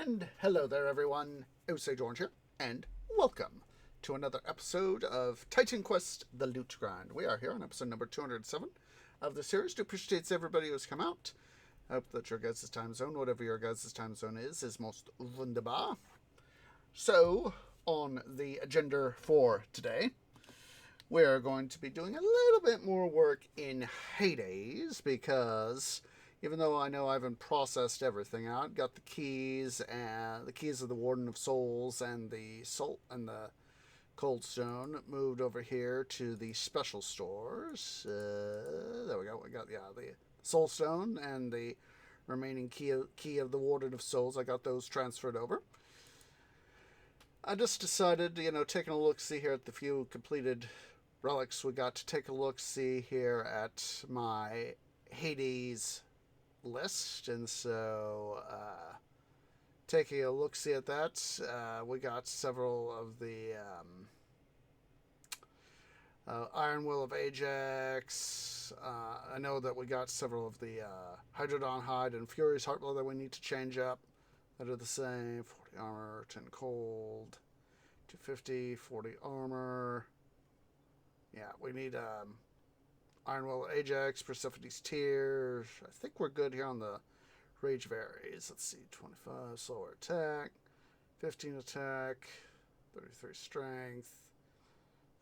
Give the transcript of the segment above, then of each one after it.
And hello there, everyone. Osage Orange here, and welcome to another episode of Titan Quest: The Loot Grind. We are here on episode number 207 of the series. Do appreciate everybody who's come out. I hope that your guys' time zone, whatever your guys' time zone is most wunderbar. So, on the agenda for today, we're going to be doing a little bit more work in Hades because even though I know I haven't processed everything out, got the keys of the Warden of Souls and the Cold Stone moved over here to the special stores. There we go. We got the Soul Stone and the remaining key of the Warden of Souls. I got those transferred over. I just decided, taking a look-see here at the few completed relics we got, to take a look-see here at my Hades list. And so, taking a look-see at that, we got several of the Iron Will of Ajax. I know that we got several of the Hydrodon Hide and Fury's Heartblood that we need to change up. That are the same. 40 armor, 10 cold, 250, 40 armor. Yeah, we need Iron Will of Ajax, Persephone's Tears. I think we're good here on the Rage Varies. Let's see, 25 slower attack, 15 attack, 33 strength,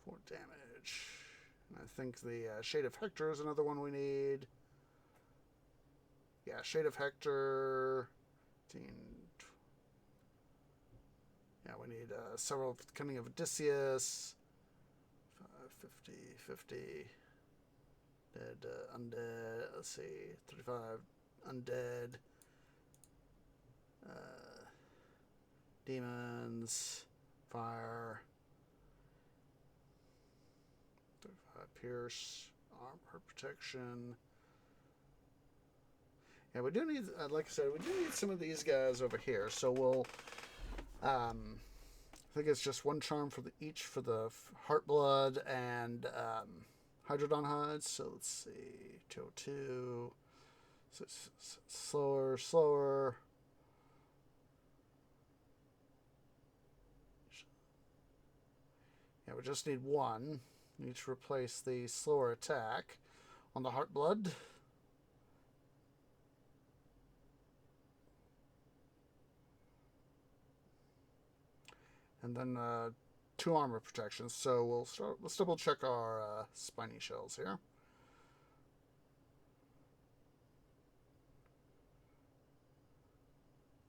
4 damage. And I think the Shade of Hector is another one we need. Yeah, Shade of Hector. 15. Yeah, we need several Cunning of Odysseus. 50, 50. Dead, undead. Let's see, 35 undead. Demons. Fire. 35 pierce. Armor protection. Yeah, we do need, like I said, we do need some of these guys over here. So we'll, I think it's just one charm for each for the Heartblood and Hydrodon Hides. So let's see, 202. So it's slower. Yeah, we just need one. We need to replace the slower attack on the Heartblood. And then 2 armor protections. So let's double check our spiny shells here.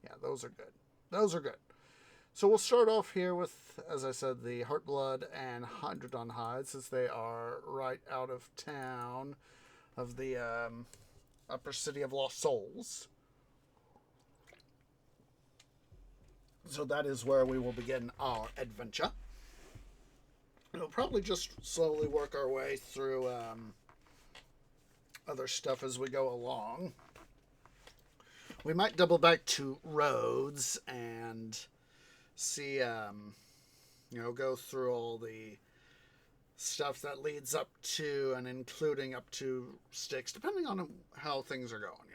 Yeah, those are good. Those are good. So we'll start off here with, as I said, the Heartblood and Hydrodon Hide, since they are right out of town of the upper city of Lost Souls. So that is where we will begin our adventure. We'll probably just slowly work our way through other stuff as we go along. We might double back to Rhodes and see, go through all the stuff that leads up to and including up to Styx, depending on how things are going,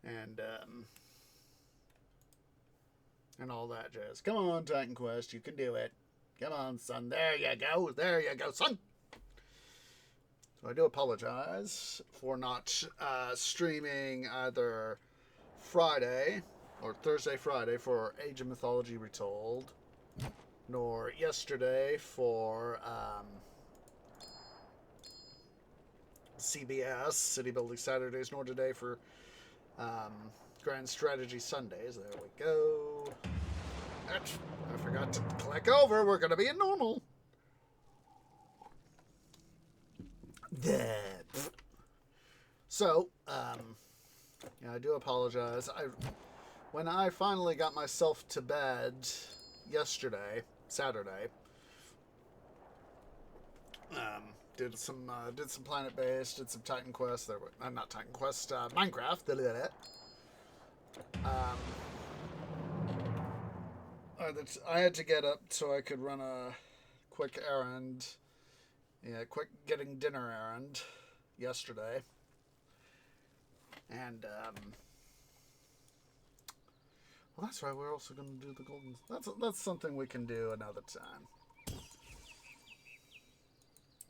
And all that jazz. Come on, Titan Quest, you can do it. Come on, son. There you go, son. So I do apologize for not streaming either Friday or Friday for Age of Mythology Retold, nor yesterday for CBS, City Building Saturdays, nor today for Grand Strategy Sundays. There we go. I forgot to click over. We're going to be in normal. So, I do apologize. When I finally got myself to bed yesterday, Saturday, did some Planet Base, did some Titan Quest. There were not Titan Quest, Minecraft. I had to get up so I could run a quick errand. Yeah, quick getting dinner errand yesterday. And Well, that's right. We're also going to do the golden. That's something we can do another time.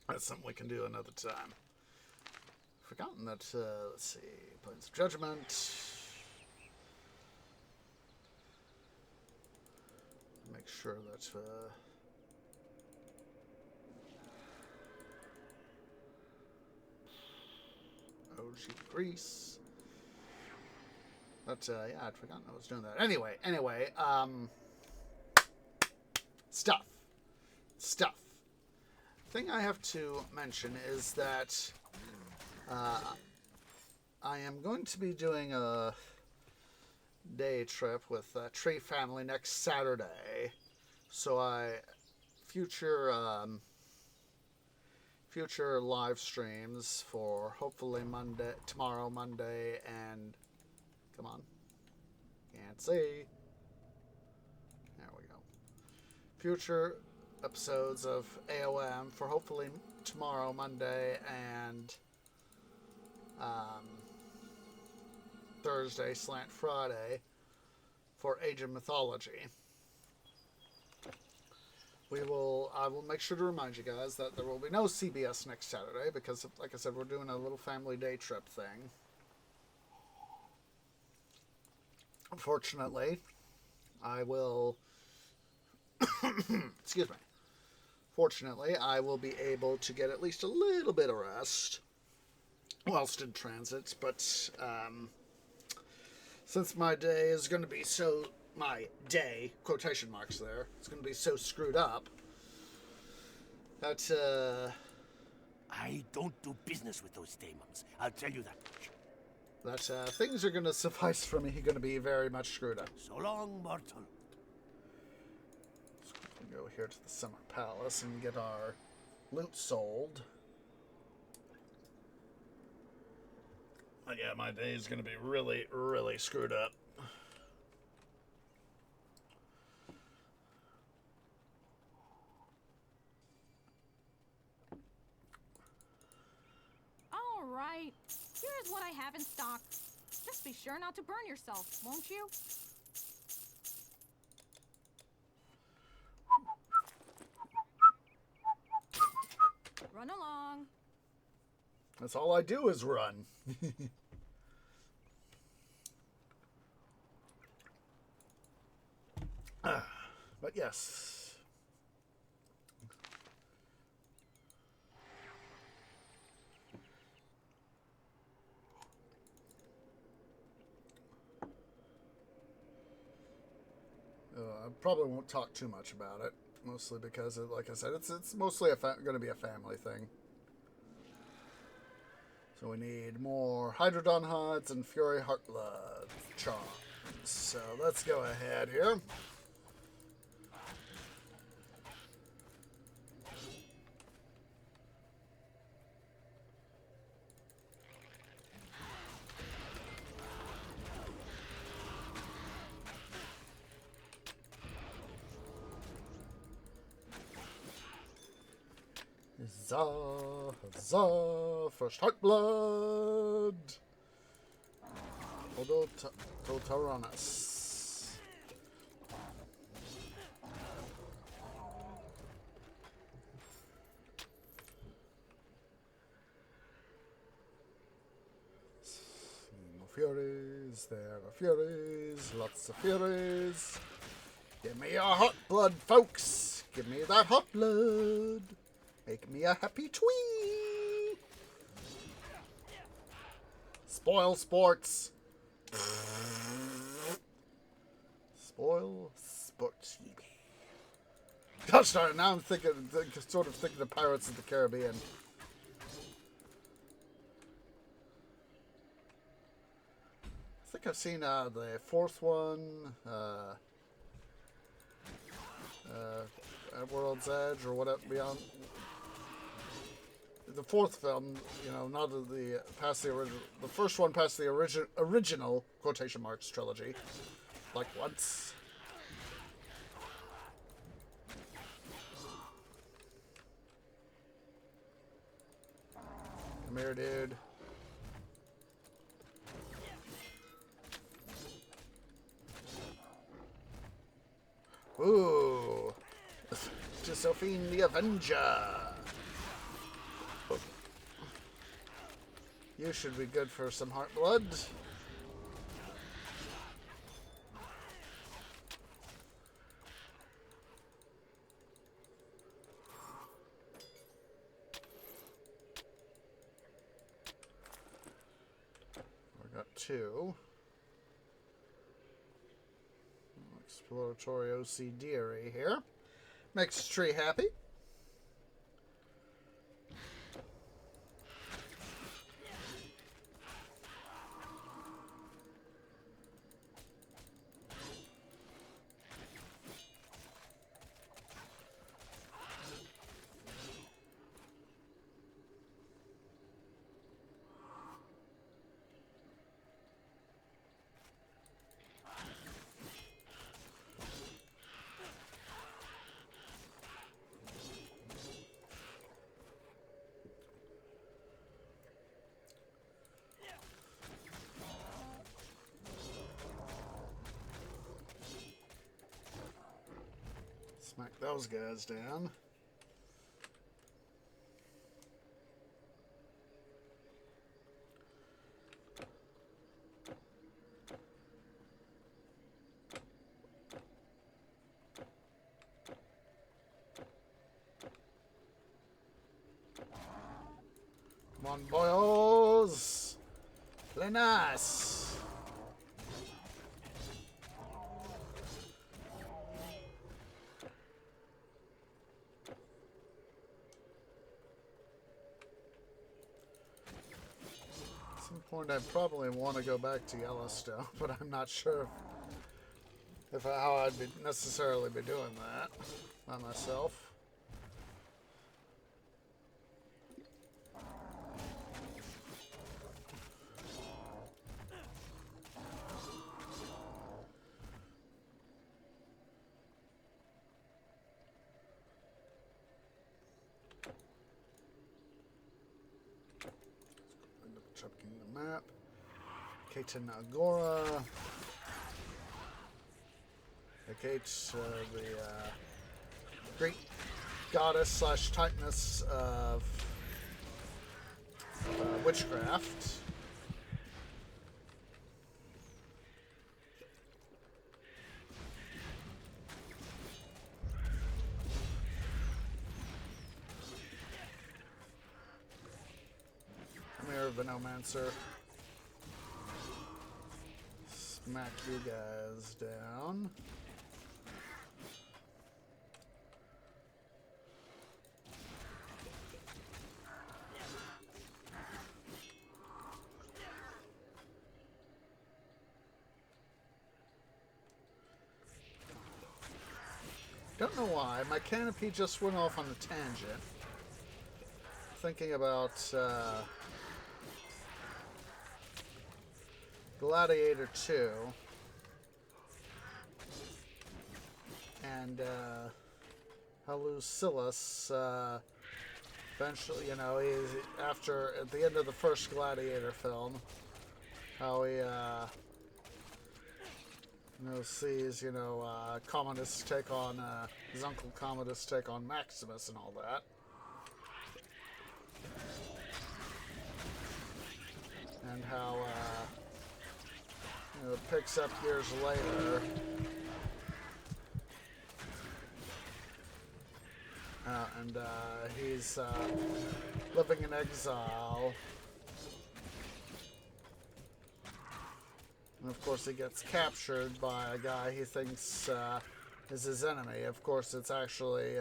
That's something we can do another time. Forgotten that. Let's see. Planes of Judgment. Make sure that. OG Grease. But yeah, I'd forgotten I was doing that. Anyway, stuff. Thing I have to mention is that I am going to be doing a day trip with Tree Family next Saturday. So future live streams for hopefully tomorrow, Monday, and come on, can't see. There we go. Future episodes of AOM for hopefully tomorrow, Monday, and Thursday / Friday for Age of Mythology. I will make sure to remind you guys that there will be no CBS next Saturday because, like I said, we're doing a little family day trip thing. Unfortunately, I will... Excuse me. Fortunately, I will be able to get at least a little bit of rest whilst in transit, but since my day is going to be so... My day, quotation marks there, it's going to be so screwed up that, I don't do business with those demons. I'll tell you that much. That things are going to suffice for me going to be very much screwed up. So long, mortal. Let's quickly go here to the Summer Palace and get our loot sold. But yeah, my day is going to be really, really screwed up. Alright, here's what I have in stock. Just be sure not to burn yourself, won't you? Run along. That's all I do is run. But yes. I probably won't talk too much about it, mostly because, like I said, it's mostly going to be a family thing. So we need more Hydrodon Huds and Fury Heartblood charms. So let's go ahead here. Huzzah, huzzah, first Heartblood. Tyrannus. More Furies, there are Furies, lots of Furies. Give me your Heartblood, folks. Give me that Heartblood. Make me a happy twee. Spoil sports. Spoil sports. Gosh darn it, now I'm sort of thinking of Pirates of the Caribbean. I think I've seen the fourth one, at World's Edge or whatever, beyond. The fourth film, you know, not the past the original. The first one past the original quotation marks trilogy, like once. Come here, dude. Ooh. Josephine the Avenger. You should be good for some heart blood. We got two. Exploratory OCD here. Makes the tree happy. Smack those guys down. Come on, boys! Play nice! At some point, I probably want to go back to Yellowstone, but I'm not sure if how I'd be necessarily be doing that by myself. Checking the map. Ketan Agora. Kate, the Greek goddess slash titaness of witchcraft. Come here, Venomancer. Smack you guys down. Don't know why, my canopy just went off on a tangent. Thinking about Gladiator 2 and how Lucilius eventually, you know, after at the end of the first Gladiator film, how he sees, Commodus take on, his uncle Commodus take on Maximus and all that. And how, it picks up years later. And he's living in exile. And of course he gets captured by a guy he thinks is his enemy. Of course it's actually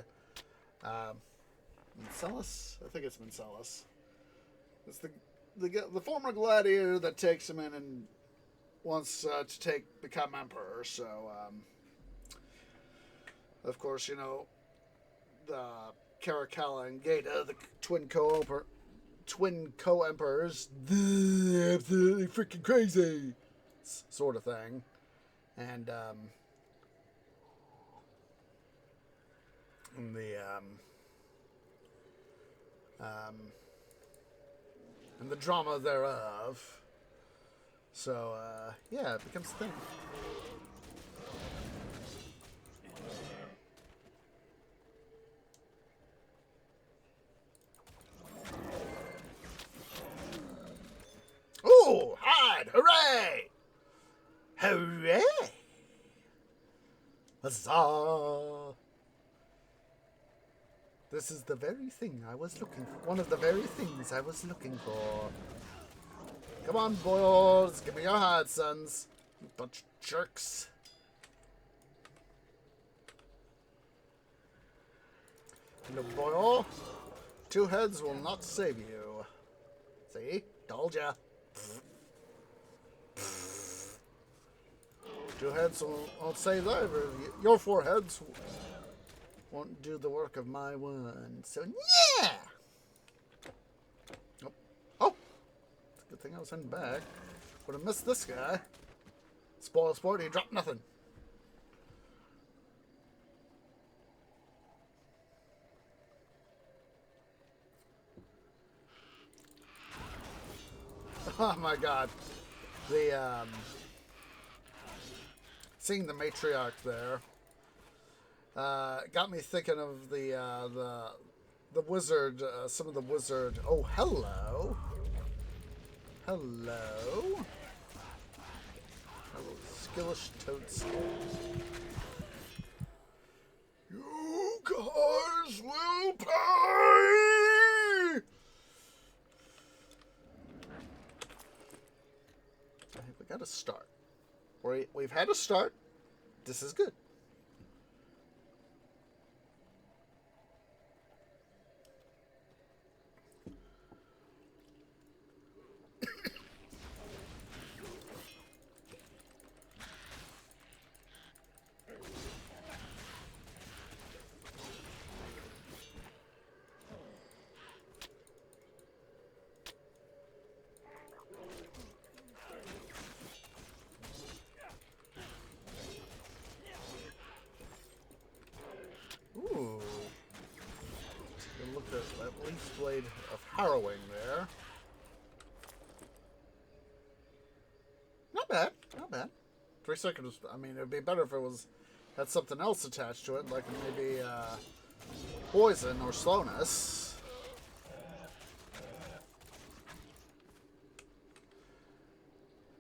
Mencellus? I think it's Mencellus. It's the former gladiator that takes him in and wants to become emperor. So of course, the Caracalla and Gaeta, the twin co-emperors, absolutely freaking crazy, sort of thing, and and the drama thereof. So yeah, it becomes a thing. Hooray! Huzzah! This is the very thing I was looking for. One of the very things I was looking for. Come on, boys. Give me your heart, sons. You bunch of jerks. Hello, boy. Two heads will not save you. See? Told ya. Two heads won't save either of you. Your four heads won't do the work of my one. So, yeah! Oh! It's a good thing I was heading back. Would have missed this guy. Spoil sport, he dropped nothing. Oh my god. The, seeing the matriarch there, got me thinking of the wizard, some of the wizard. Oh, hello. Hello. Hello, Skillish Toadstool. You guys will pay! We got to start. We've had a start. This is good. Ooh. Look at that leaf blade of harrowing there. Not bad. Not bad. 3 seconds. I mean, it'd be better if it had something else attached to it, like maybe poison or slowness.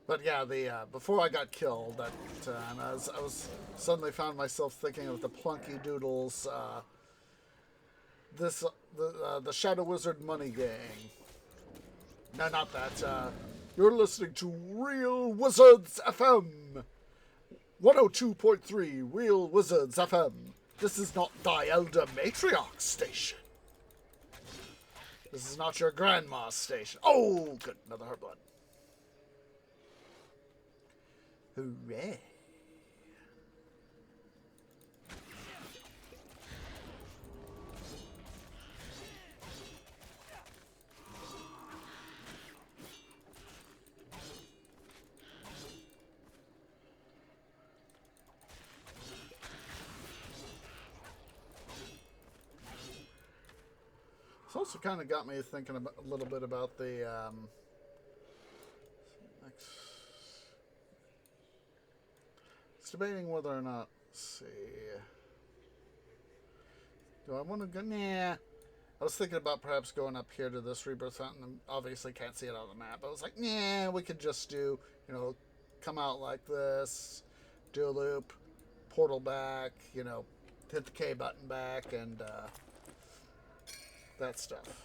But yeah, before I got killed that time, I was suddenly found myself thinking of the Plunky Doodles, the Shadow Wizard Money Gang. No, not that. You're listening to Real Wizards FM, 102.3 Real Wizards FM. This is not thy elder matriarch station. This is not your grandma's station. Oh, good, another her blood. Hooray. It's also kind of got me thinking a little bit about the debating whether or not, let's see, do I want to go? Nah. I was thinking about perhaps going up here to this Rebirth Fountain. Obviously can't see it on the map. I was like, nah, we could just do, come out like this, do a loop, portal back, hit the K button back, and that stuff.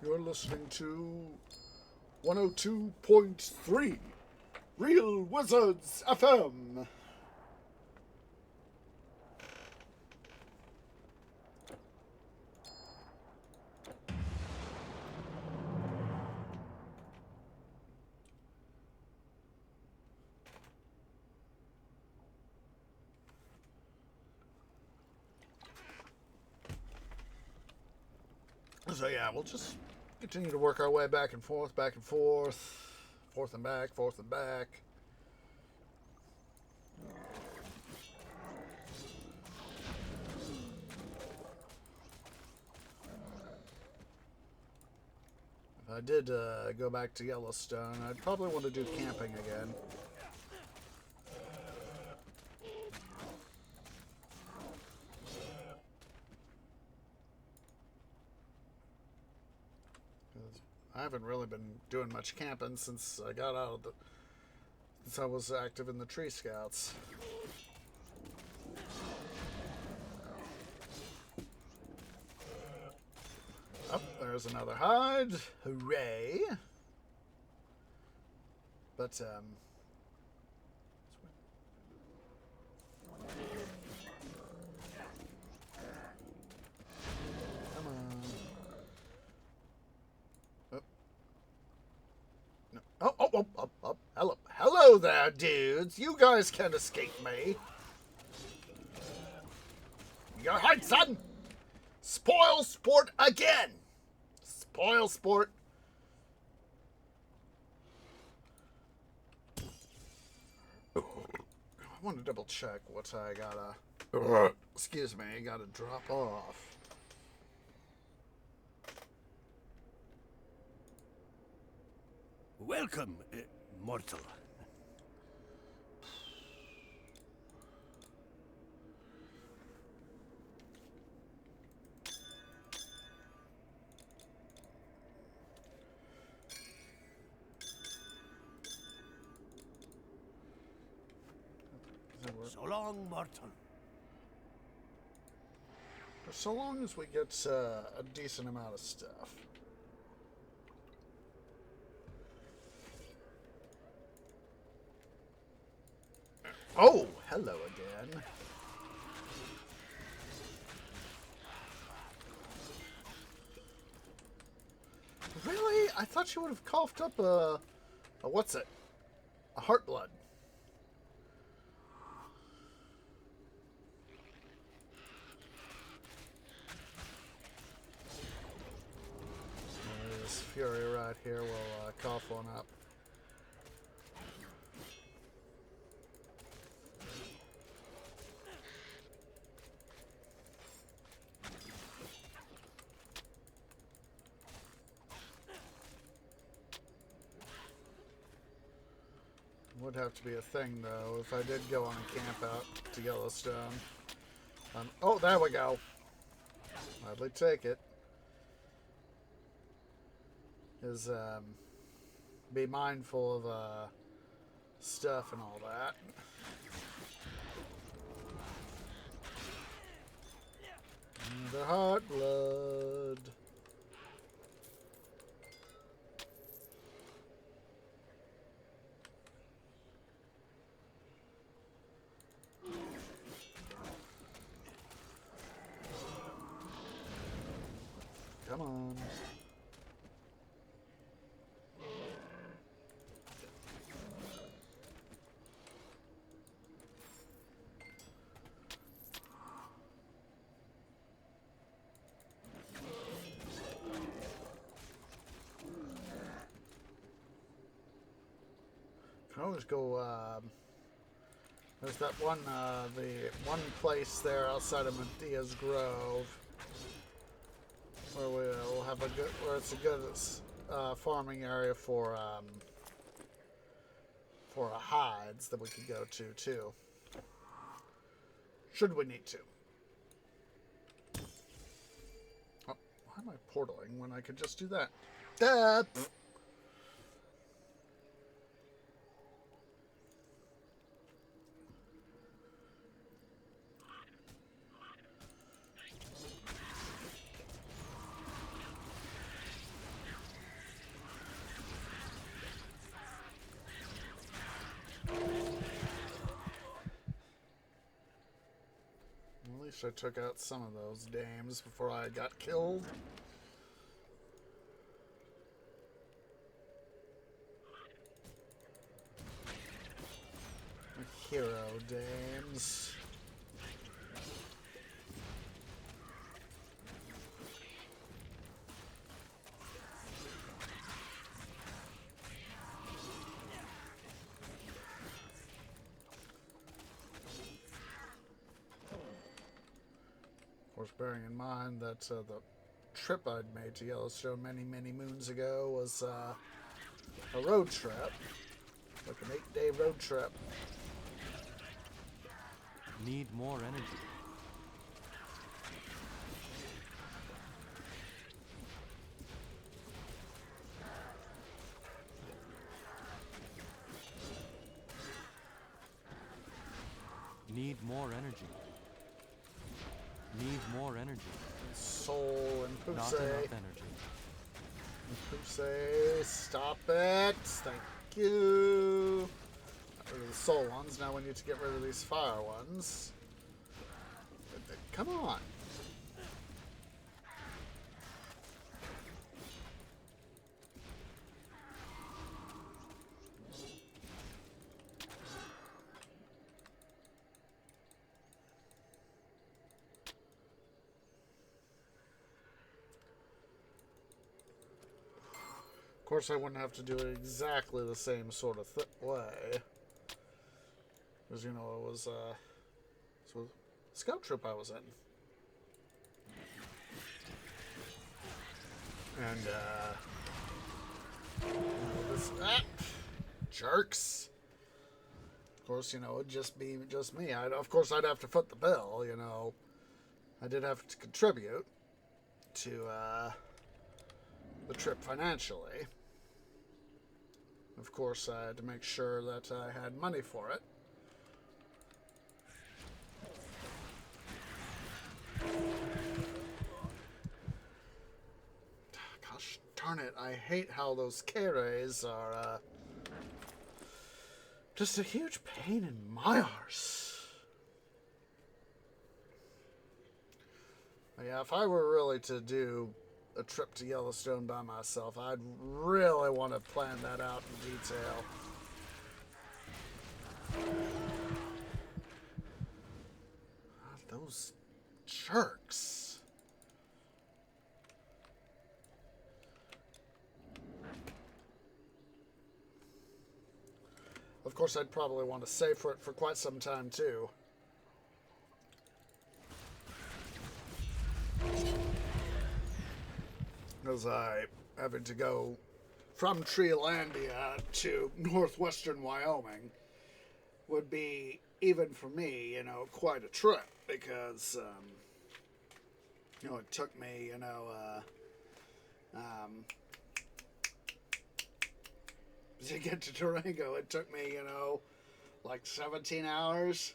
You're listening to 102.3 Real Wizards FM. So yeah, we'll just continue to work our way back and forth, forth and back, forth and back. If I did go back to Yellowstone, I'd probably want to do camping again. I haven't really been doing much camping since I got out of the... since I was active in the Tree Scouts. Oh, there's another hide. Hooray! But, come on. Oh. No. Oh. Hello. Hello there, dudes. You guys can't escape me. Your head, son! Spoil sport again! Spoil sport. I want to double check what I gotta... excuse me, I gotta drop off. Welcome, mortal. So long, mortal. So long as we get a decent amount of stuff. Oh, hello again. Really? I thought you would have coughed up a what's it? A heart blood. This Fury right here will cough one up. Would have to be a thing, though, if I did go on a camp out to Yellowstone. Oh, there we go. Gladly take it. Is, be mindful of, stuff and all that. The heart blood. Come on. Can always go, there's that one, the one place there outside of Medea's Grove where we'll have a good, where it's a good farming area for hides that we could go to too, should we need to. Oh, why am I portaling when I could just do that? At least I took out some of those dames before I got killed. Hero dames. Of course, bearing in mind that the trip I'd made to Yellowstone many, many moons ago was a road trip. Like an 8-day road trip. Need more energy. Need more energy. Need more energy. Soul and Not Puse. enough energy. Puse, stop it. Thank you. Got rid of the soul ones. Now we need to get rid of these fire ones. Come on. Of course, I wouldn't have to do it exactly the same sort of way. Because, you know, it was so scout troop I was in. And, you know, this, jerks. Of course, you know, it'd just be just me. Of course, I'd have to foot the bill, you know. I did have to contribute to, the trip financially. Of course, I had to make sure that I had money for it. Gosh darn it, I hate how those Keres are just a huge pain in my arse. Yeah, if I were really to do a trip to Yellowstone by myself, I'd really want to plan that out in detail. God, those jerks. Of course, I'd probably want to save for it for quite some time, too. As I having to go from Treelandia to northwestern Wyoming would be, even for me, you know, quite a trip because, you know, it took me, you know, to get to Durango, it took me, you know, like 17 hours.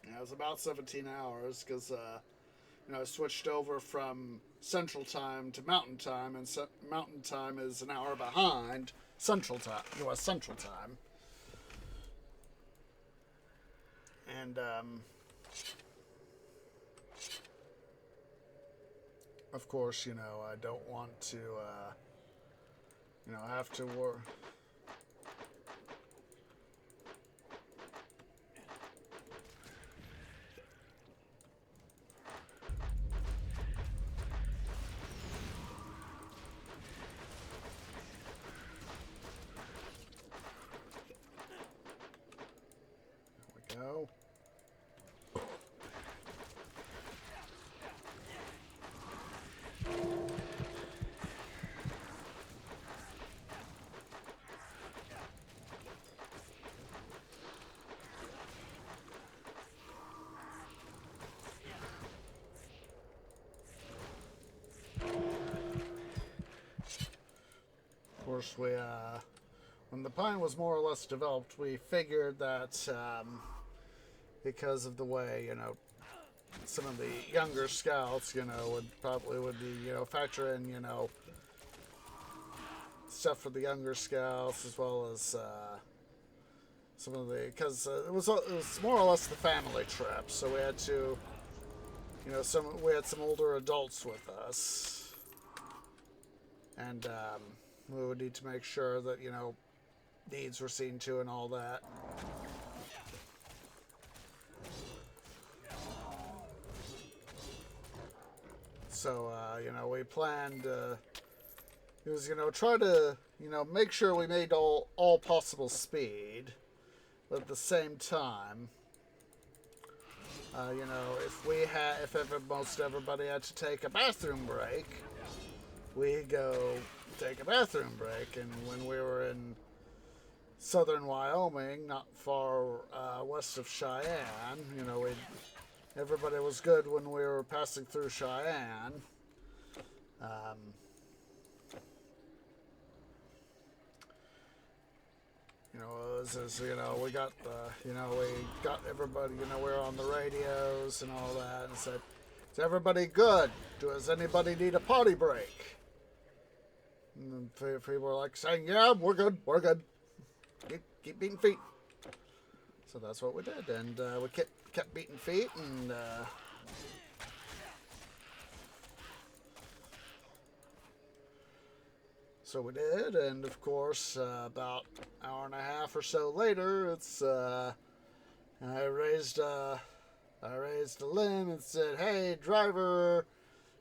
Yeah, it was about 17 hours because, you know, I switched over from Central Time to Mountain Time, and Mountain Time is an hour behind Central Time, U.S. Central Time. And, of course, you know, I don't want to, you know, have to work. There we go. Of course, we, when the pine was more or less developed, we figured that, because of the way, you know, some of the younger scouts, you know, would be, you know, factor in, you know, stuff for the younger scouts as well as, some of the, because it was more or less the family trip, so we had to, you know, we had some older adults with us, and, we would need to make sure that, you know, needs were seen to and all that. So, you know, we planned, it was, you know, try to, you know, make sure we made all possible speed, but at the same time, you know, if most everybody had to take a bathroom break, we'd go take a bathroom break. And when we were in southern Wyoming, not far west of Cheyenne, you know, everybody was good when we were passing through Cheyenne. You know, we got we got everybody, we're on the radios and all that, and said, "Is everybody good? Does anybody need a potty break?" And people were like saying, "Yeah, we're good. Keep beating feet." So that's what we did, and we kept beating feet, and so we did, and of course, about an hour and a half or so later, it's I raised a limb and said, "Hey, driver,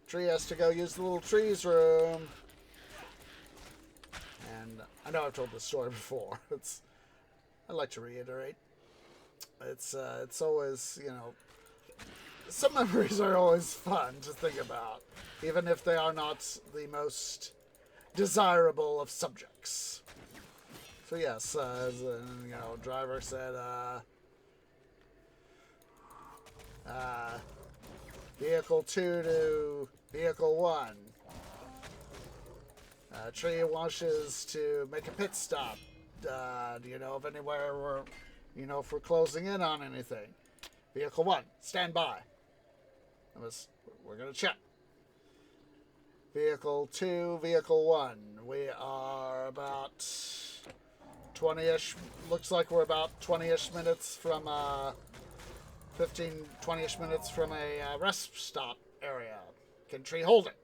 Tree has to go use the little tree's room." And I know I've told this story before. I'd like to reiterate. It's always, some memories are always fun to think about, even if they are not the most desirable of subjects. So yes, driver said, vehicle 2 to vehicle 1. Tree wishes to make a pit stop. Do you know of anywhere where, if we're closing in on anything? Vehicle 1, stand by. We're going to check. Vehicle 2, Vehicle 1. We are about 20-ish, looks like we're about 20-ish minutes from, 20-ish minutes from a rest stop area. Can Tree hold it?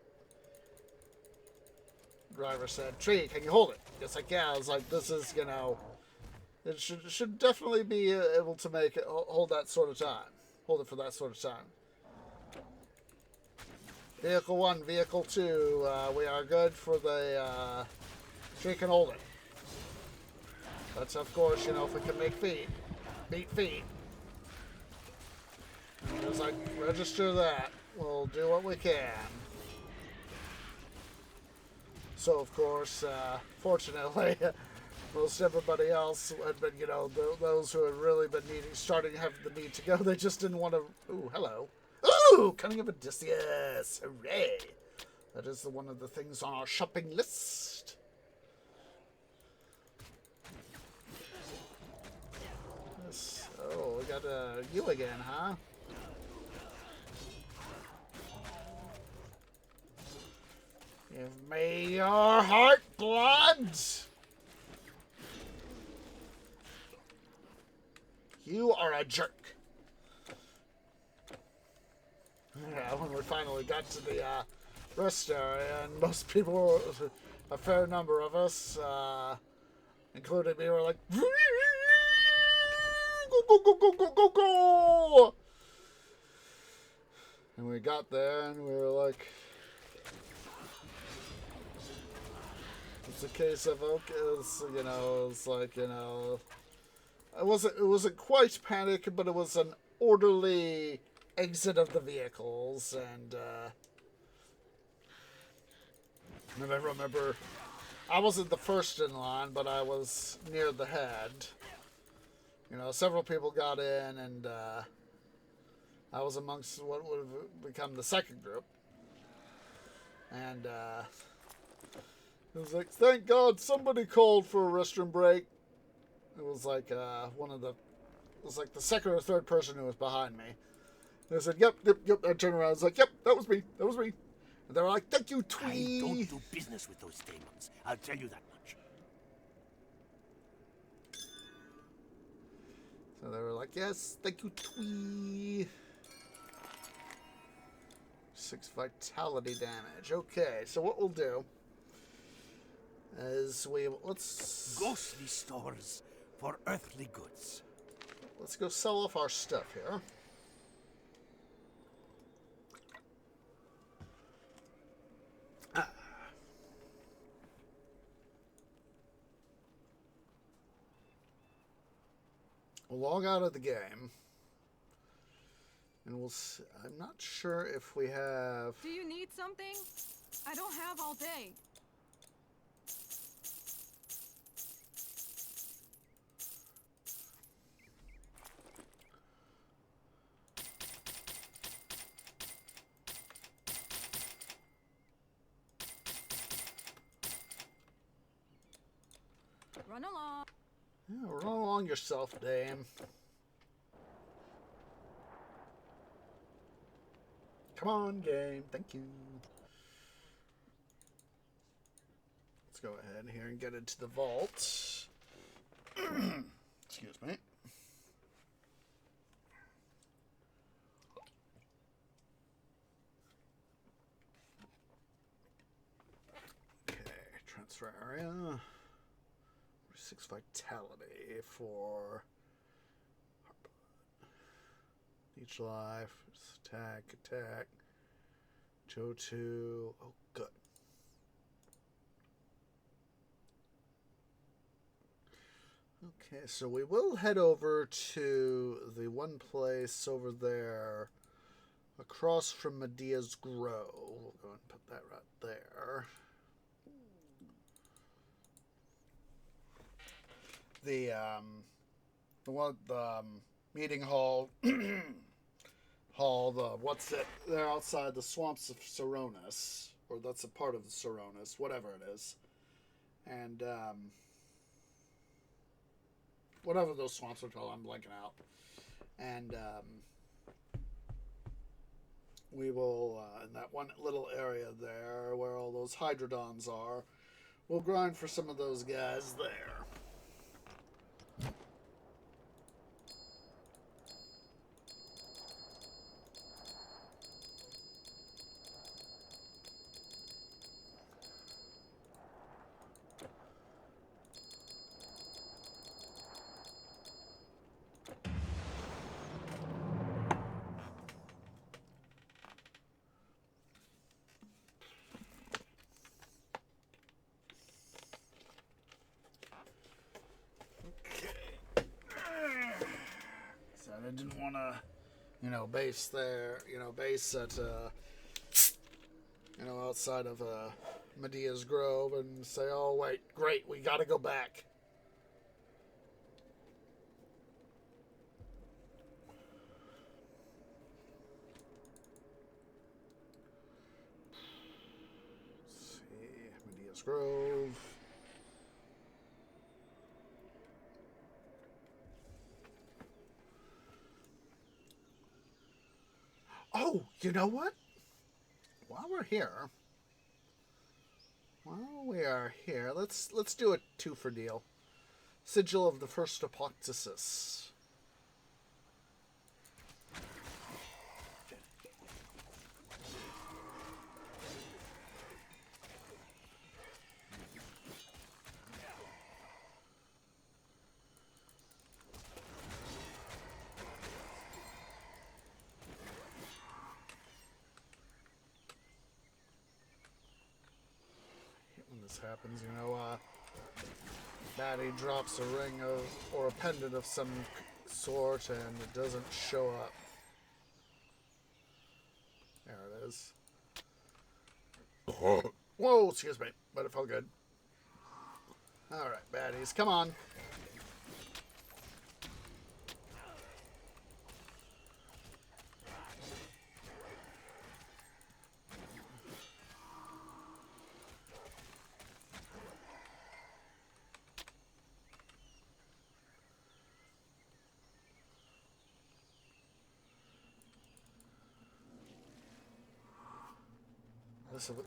Driver said, "Tree, can you hold it?" It's like, yeah. I was like, this is, it should definitely be able to make it hold that sort of time. Hold it for that sort of time. Vehicle 1, Vehicle 2, we are good for the, Tree can hold it. That's, of course, if we can beat feet. And it was like, register that. We'll do what we can. So, of course, fortunately, most everybody else had been, those who had really been starting to have the need to go, they just didn't want to. Ooh, hello. Ooh, Cunning of Odysseus. Hooray. That is one of the things on our shopping list. Yes. Oh, we got you again, huh? Give me your heart blood! You are a jerk. Yeah, when we finally got to the rest area, and most people, a fair number of us, including me, were like, "Go, go, go, go, go, go, go!" And we got there, and we were like, it's a case of, okay, it's like, it wasn't quite panic, but it was an orderly exit of the vehicles, and I remember I wasn't the first in line, but I was near the head. Several people got in, and I was amongst what would have become the second group, and it was like, thank God somebody called for a restroom break. It was like the second or third person who was behind me. They said, yep. I turned around. I was like, yep, that was me. And they were like, thank you, Twee. I don't do business with those demons. I'll tell you that much. So they were like, yes, thank you, Twee. 6 vitality damage. Okay, so what we'll do is let's... Ghostly stores for earthly goods. Let's go sell off our stuff here. We'll log out of the game. And I'm not sure if we have... Do you need something? I don't have all day. Run along. Yeah, run along yourself, dame. Come on, game. Thank you. Let's go ahead here and get into the vault. Excuse me. Okay, transfer area. 6 vitality for each life. Attack. Joe 2. Oh, good. Okay, so we will head over to the one place over there across from Medea's Grove. We'll go and put that right there. The meeting hall, what's it? They're outside the swamps of Coronis, or that's a part of the Coronis, whatever it is. And, whatever those swamps are called, I'm blanking out. And, we will, in that one little area there where all those Hydrodons are, we'll grind for some of those guys there. I didn't want to, base there, base at, outside of Medea's Grove and say, oh, wait, great, we got to go back. Let's see, Medea's Grove. Oh, you know what? While we are here, let's do a 2 for deal. Sigil of the First Apoctasis. Happens, Maddie drops a ring or a pendant of some sort and it doesn't show up. There it is. Whoa, excuse me, but it felt good. Alright, baddies, come on.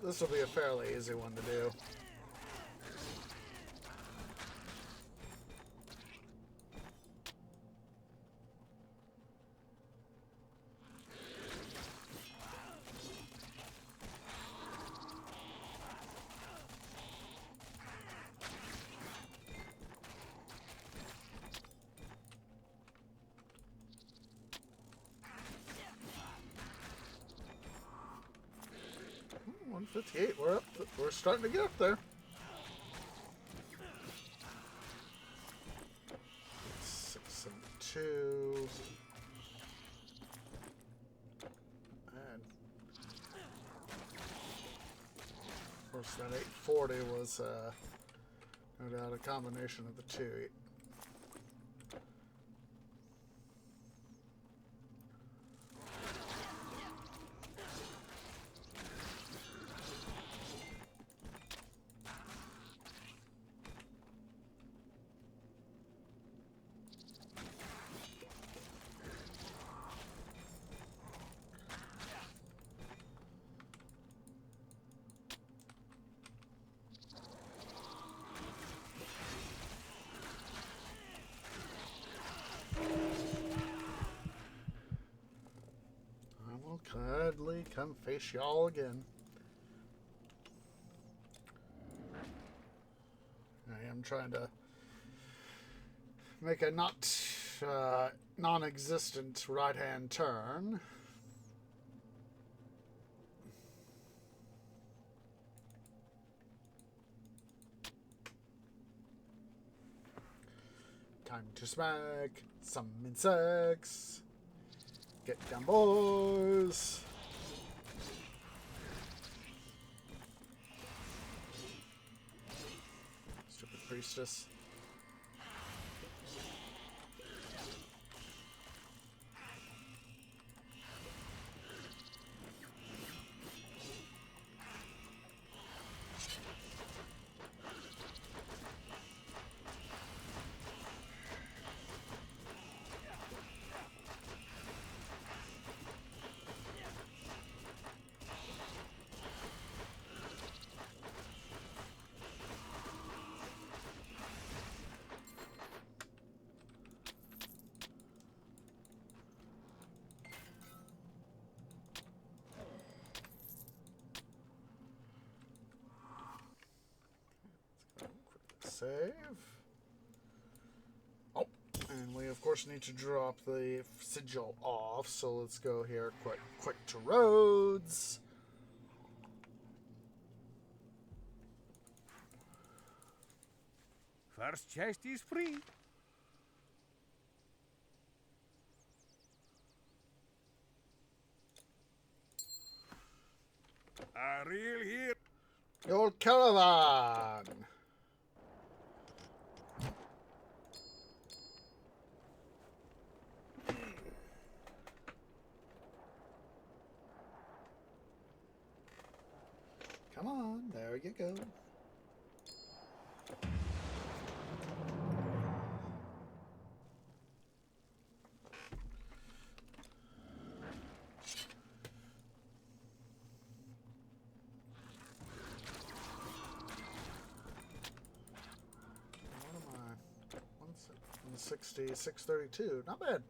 This will be a fairly easy one to do. Ooh, 158. We're up. We're starting to get up there. 672. And of course, that 840 was no doubt a combination of the two. I will gladly come face y'all again. I am trying to make a non-existent right-hand turn. Time to smack some insects. Get down, boys. Stupid priestess. Save. Oh, and we of course need to drop the sigil off, so let's go here quick to Rhodes. First chest is free. A real hero. The old caravan. Come on, there you go. What am I? 160, 632. Not bad.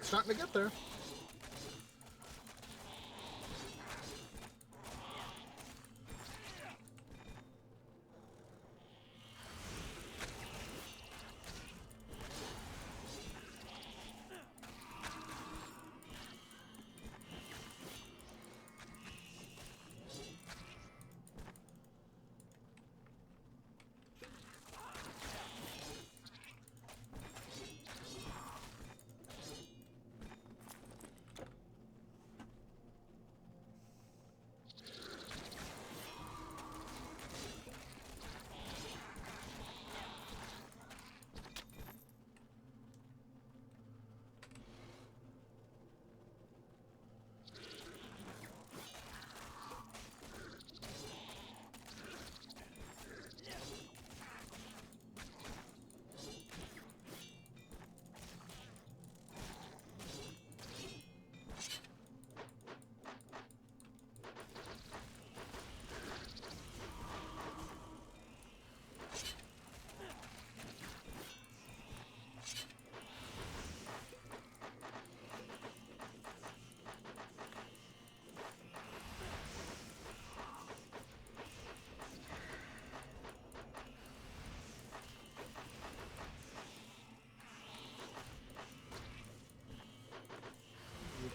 Starting to get there.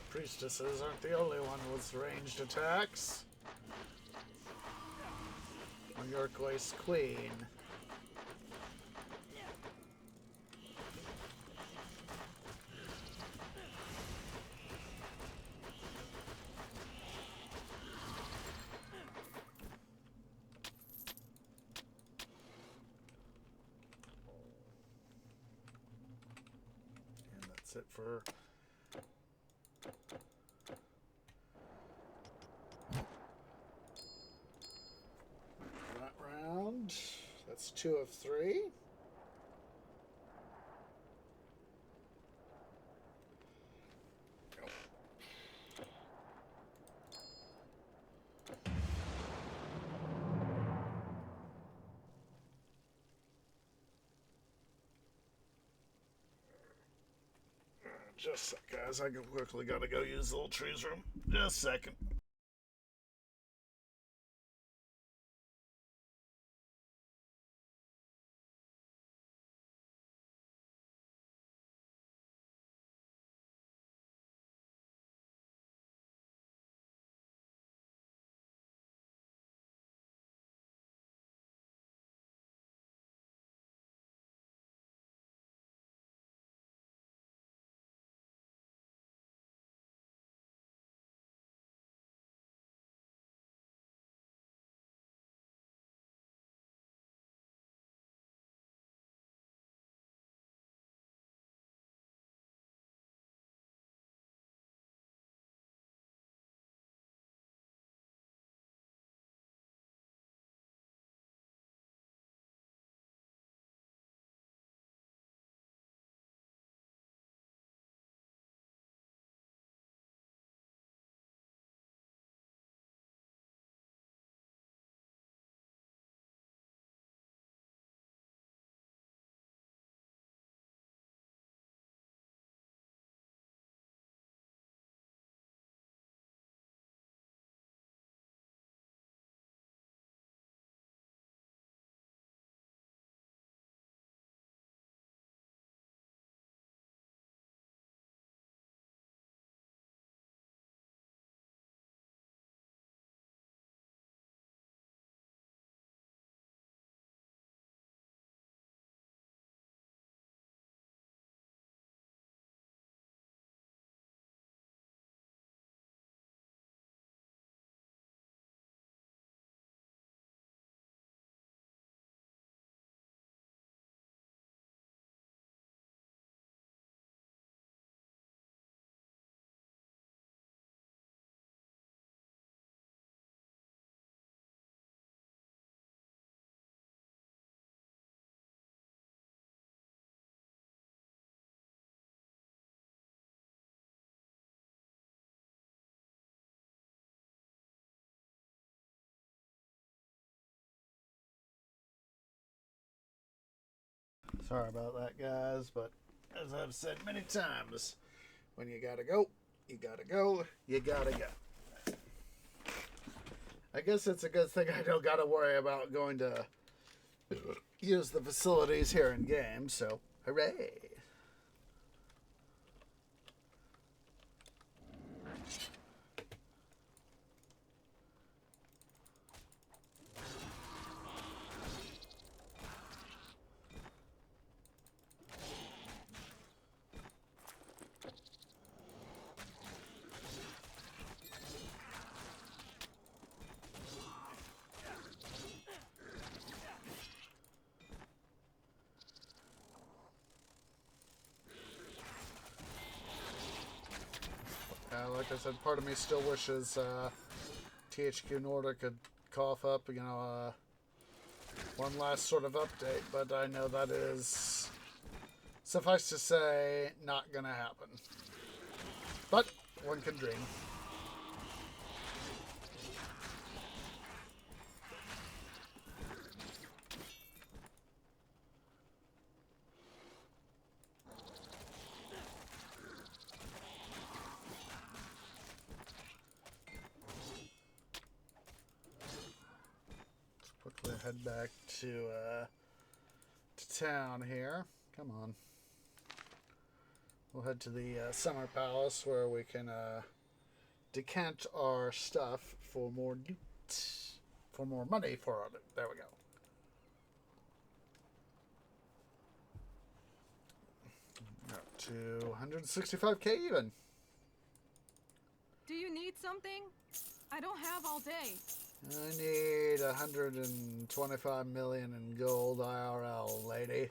Priestesses aren't the only one with ranged attacks. On Yorkways Queen. And that's it for that's 2 of 3. Just a sec, guys. I quickly gotta go use the little trees room. Just a second. Sorry about that, guys, but as I've said many times, when you gotta go, you gotta go, you gotta go. I guess it's a good thing I don't gotta worry about going to use the facilities here in game, so hooray. Like I said, part of me still wishes THQ Nordic could cough up, one last sort of update, but I know that is, suffice to say, not gonna happen. But one can dream. Quickly head back to town here. Come on. We'll head to the Summer Palace where we can decant our stuff for more loot. For more money for our loot. There we go. Up to 165k even. Do you need something? I don't have all day. I need 125 million in gold IRL, lady.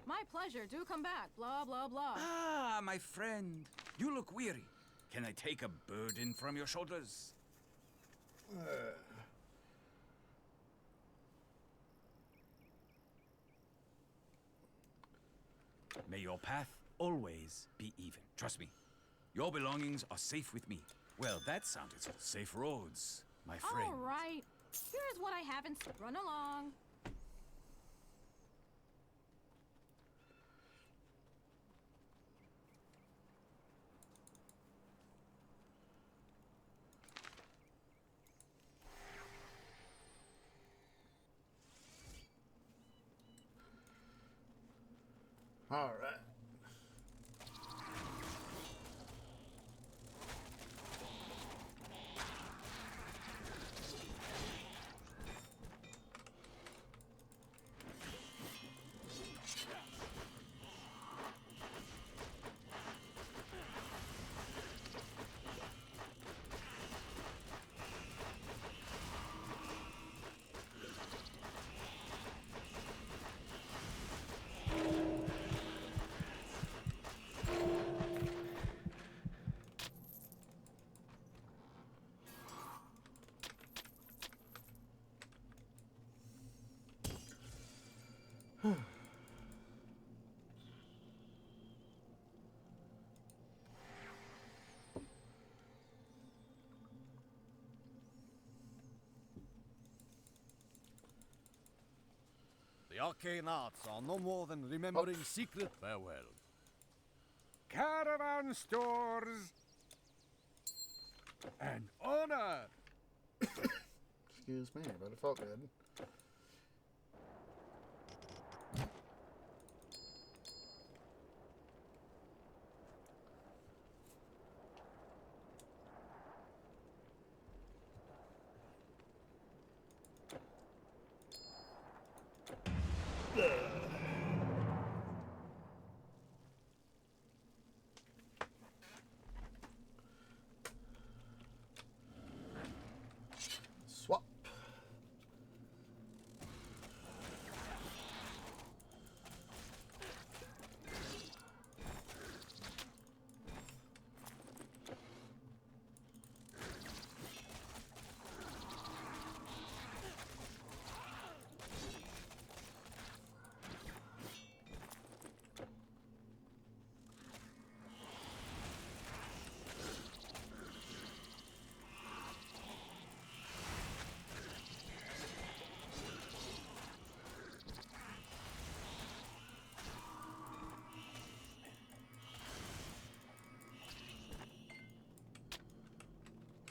My pleasure. Do come back. Blah, blah, blah. Ah, my friend. You look weary. Can I take a burden from your shoulders? May your path always be even. Trust me. Your belongings are safe with me. Well, that sounded safe roads, my friend. All right. Here's what I haven't. Run along. All right. The arcane arts are no more than remembering secret farewell. Caravan stores. An honor. Excuse me, but it felt good. Swap.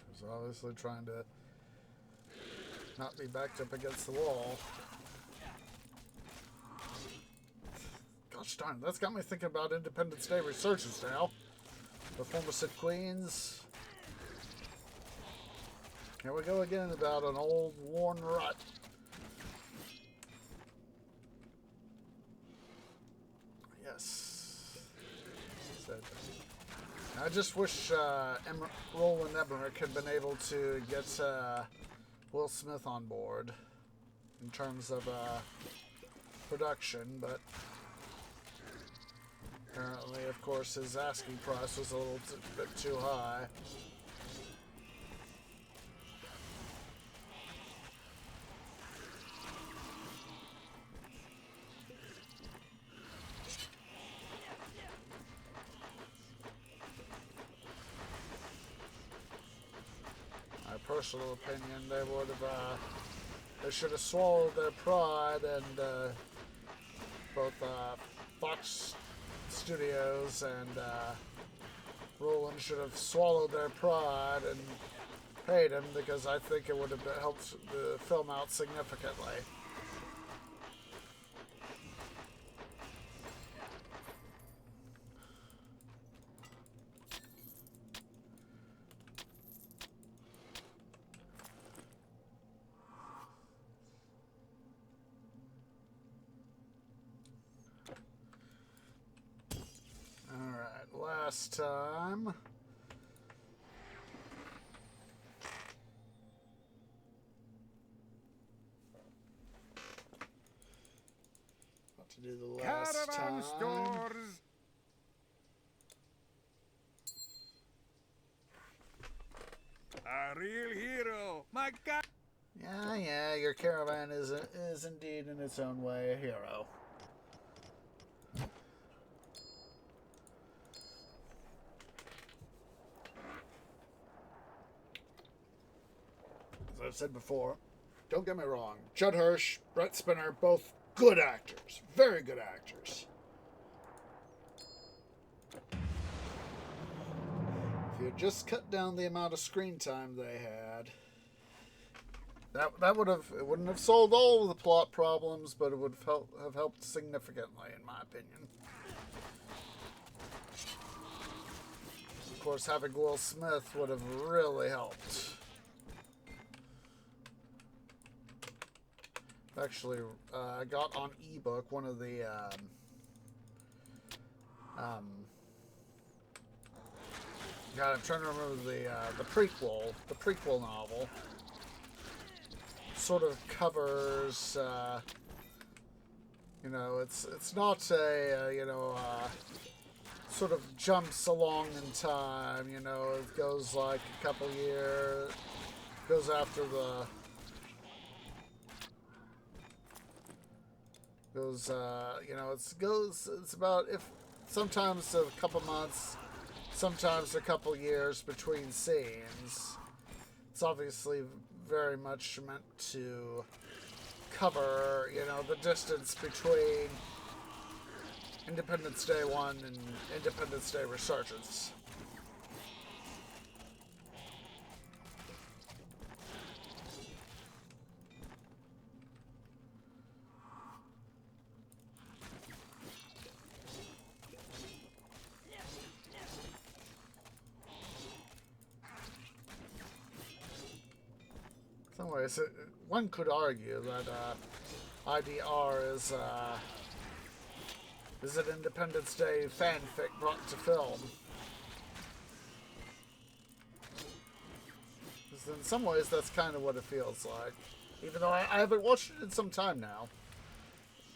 He's obviously trying to not be backed up against the wall. Gosh darn, that's got me thinking about Independence Day resurgence now. The former Sith Queens. Here we go again about an old worn rut. Yes. I just wish Roland Emmerich had been able to get Will Smith on board in terms of production, but apparently, of course, his asking price was a little bit too high. Personal opinion, they would have they should have swallowed their pride, and both Fox Studios and Roland should have swallowed their pride and paid him, because I think it would have helped the film out significantly. Last time. What to do the last Caravan time. stores. A real hero. My God. Yeah, your caravan is indeed in its own way a hero. As I've said before, don't get me wrong. Judd Hirsch, Brett Spinner, both good actors. Very good actors. If you just cut down the amount of screen time they had, that would have, it wouldn't have solved all of the plot problems, but it would have helped significantly, in my opinion. Of course, having Will Smith would have really helped. Actually, I got on ebook one of the God, I'm trying to remember the prequel novel. Sort of covers, you know, it's not a sort of jumps along in time. You know, it goes like a couple years, goes after the. Goes, you know, it's about, if sometimes a couple months, sometimes a couple years between scenes. It's obviously very much meant to cover, you know, the distance between Independence Day 1 and Independence Day Resurgence. Some ways, one could argue that IDR is an Independence Day fanfic brought to film. Because in some ways, that's kind of what it feels like. Even though I haven't watched it in some time now.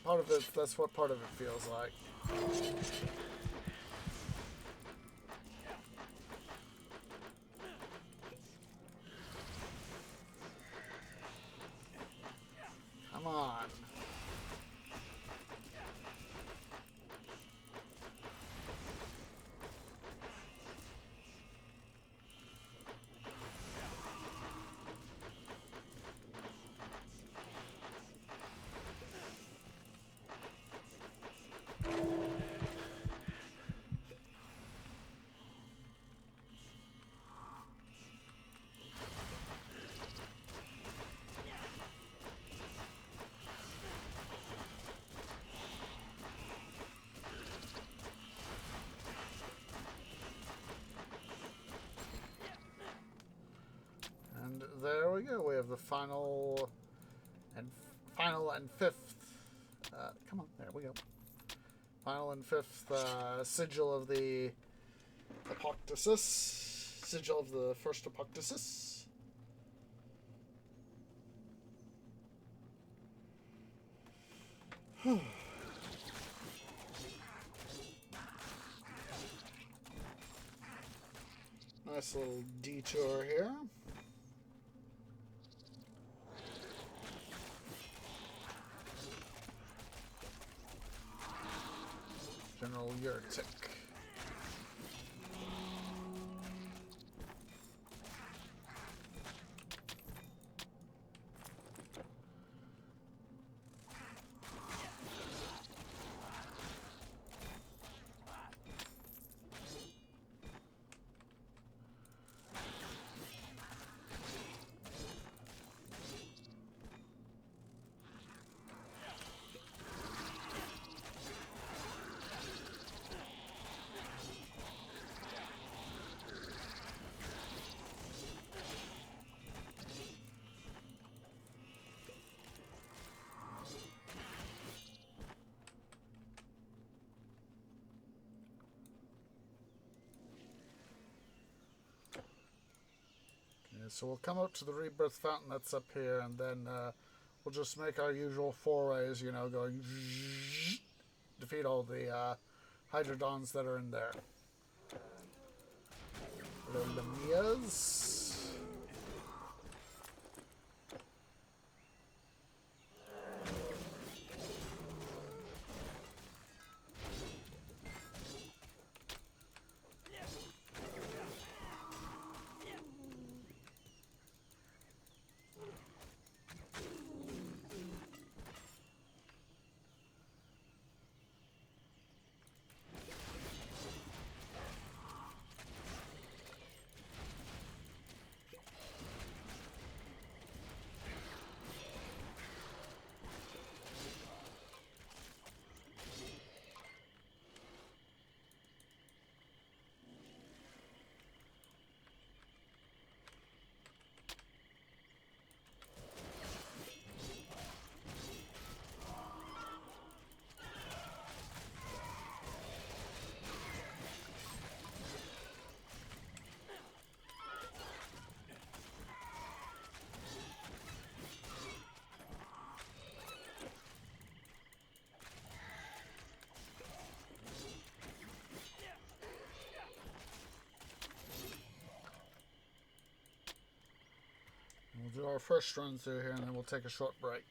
Part of it, that's what part of it feels like. Come on. And there we go. We have the final and fifth. Come on, there we go. Final and fifth sigil of the Apoctasis. Sigil of the first Apoctasis. Nice little detour here. General Yurtik. So we'll come out to the rebirth fountain that's up here, and then we'll just make our usual forays, you know, going defeat all the Hydrodons that are in there. Hello, Lamias. do our first run through here, and then we'll take a short break.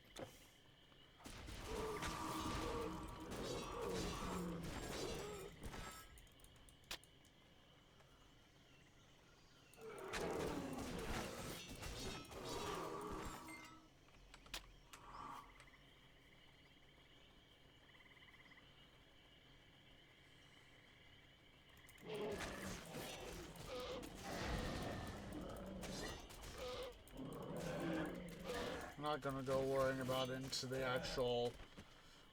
I'm not gonna go worrying about into the actual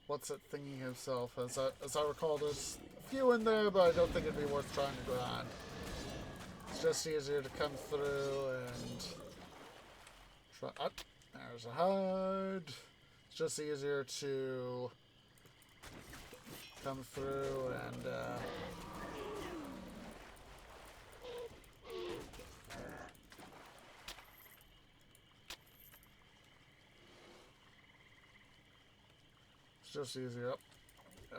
what's it thingy himself. As I recall, there's a few in there, but I don't think it'd be worth trying to grind. It's just easier to come through and try. Oh, there's a hide. It's just easier to come through and. It's just easier. Up. Go.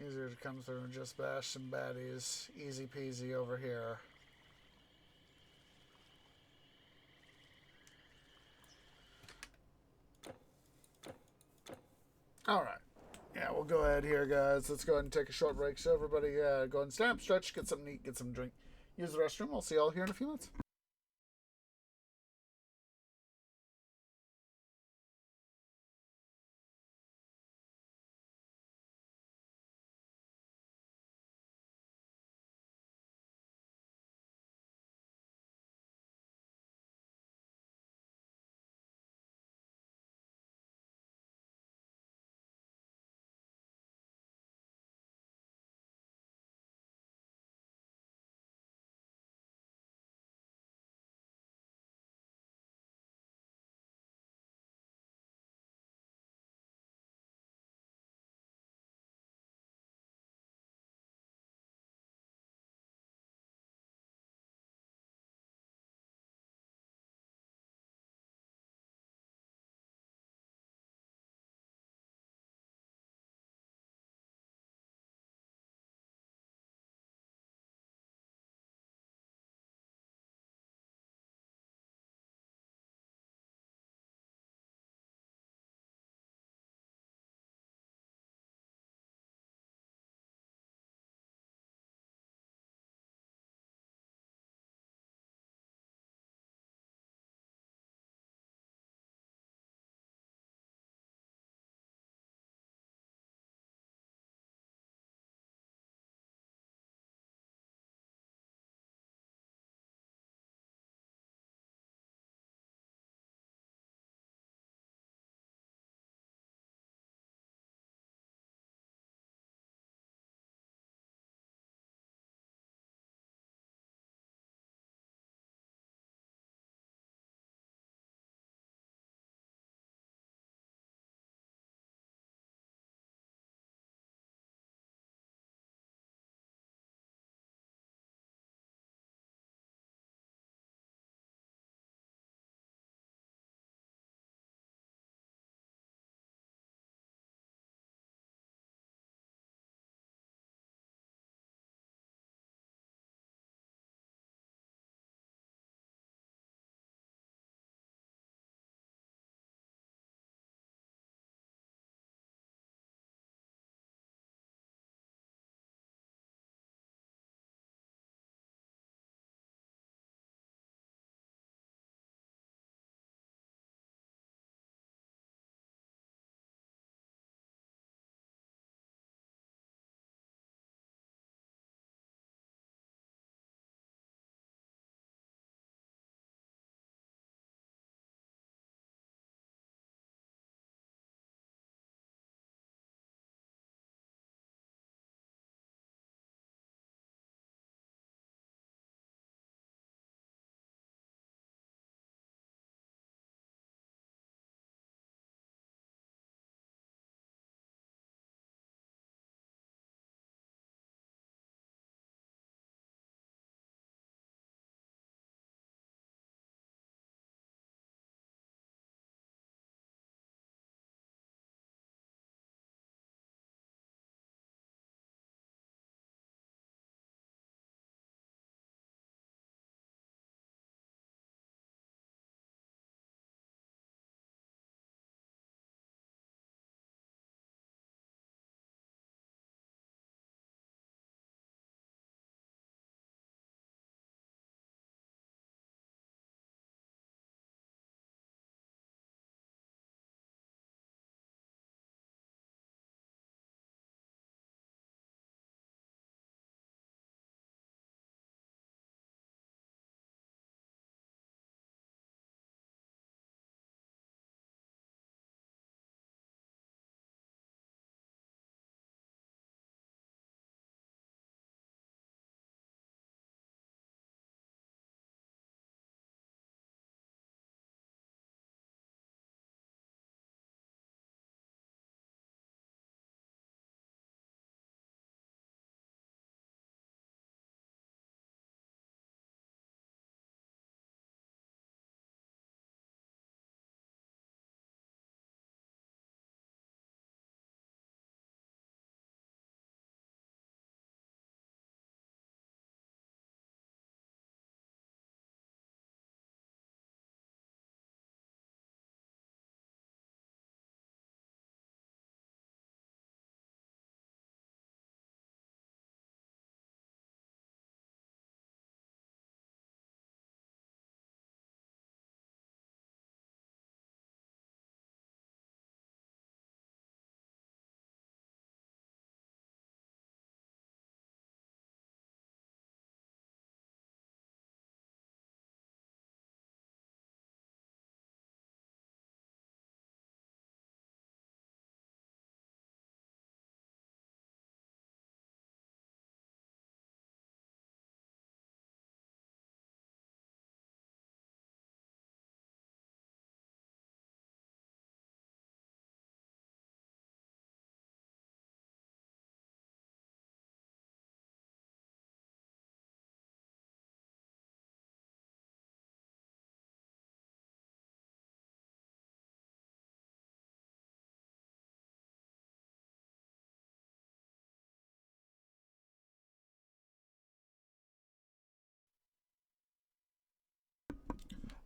Easier to come through and just bash some baddies. Easy peasy over here. Alright. Yeah, we'll go ahead here, guys. Let's go ahead and take a short break. So everybody go ahead and stand up, stretch, get something to eat, get some drink. Use the restroom. I'll see you all here in a few minutes.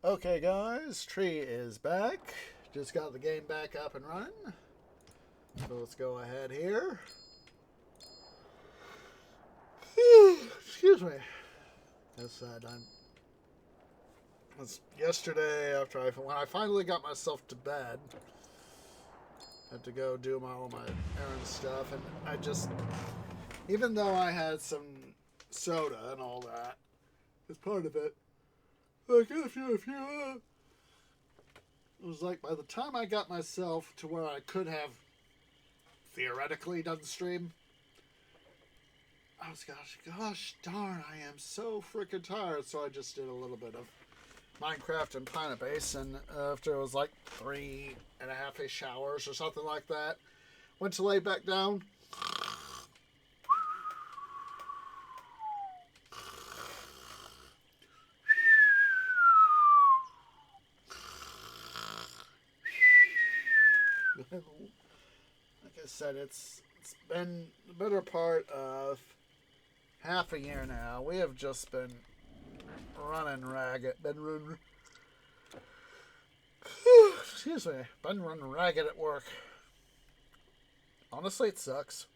Okay, guys, Tree is back. Just got the game back up and running. So let's go ahead here. Excuse me. As I said, yesterday after when I finally got myself to bed, had to go do all my errand stuff, and I just, even though I had some soda and all that as part of it, like if you it was like by the time I got myself to where I could have theoretically done the stream, I was gosh darn, I am so freaking tired. So I just did a little bit of Minecraft and Planet Base, and after it was like 3.5-ish hours or something like that, went to lay back down. Like I said, it's been the better part of half a year now. We have just been running ragged. Excuse me. Been running ragged at work. Honestly, it sucks.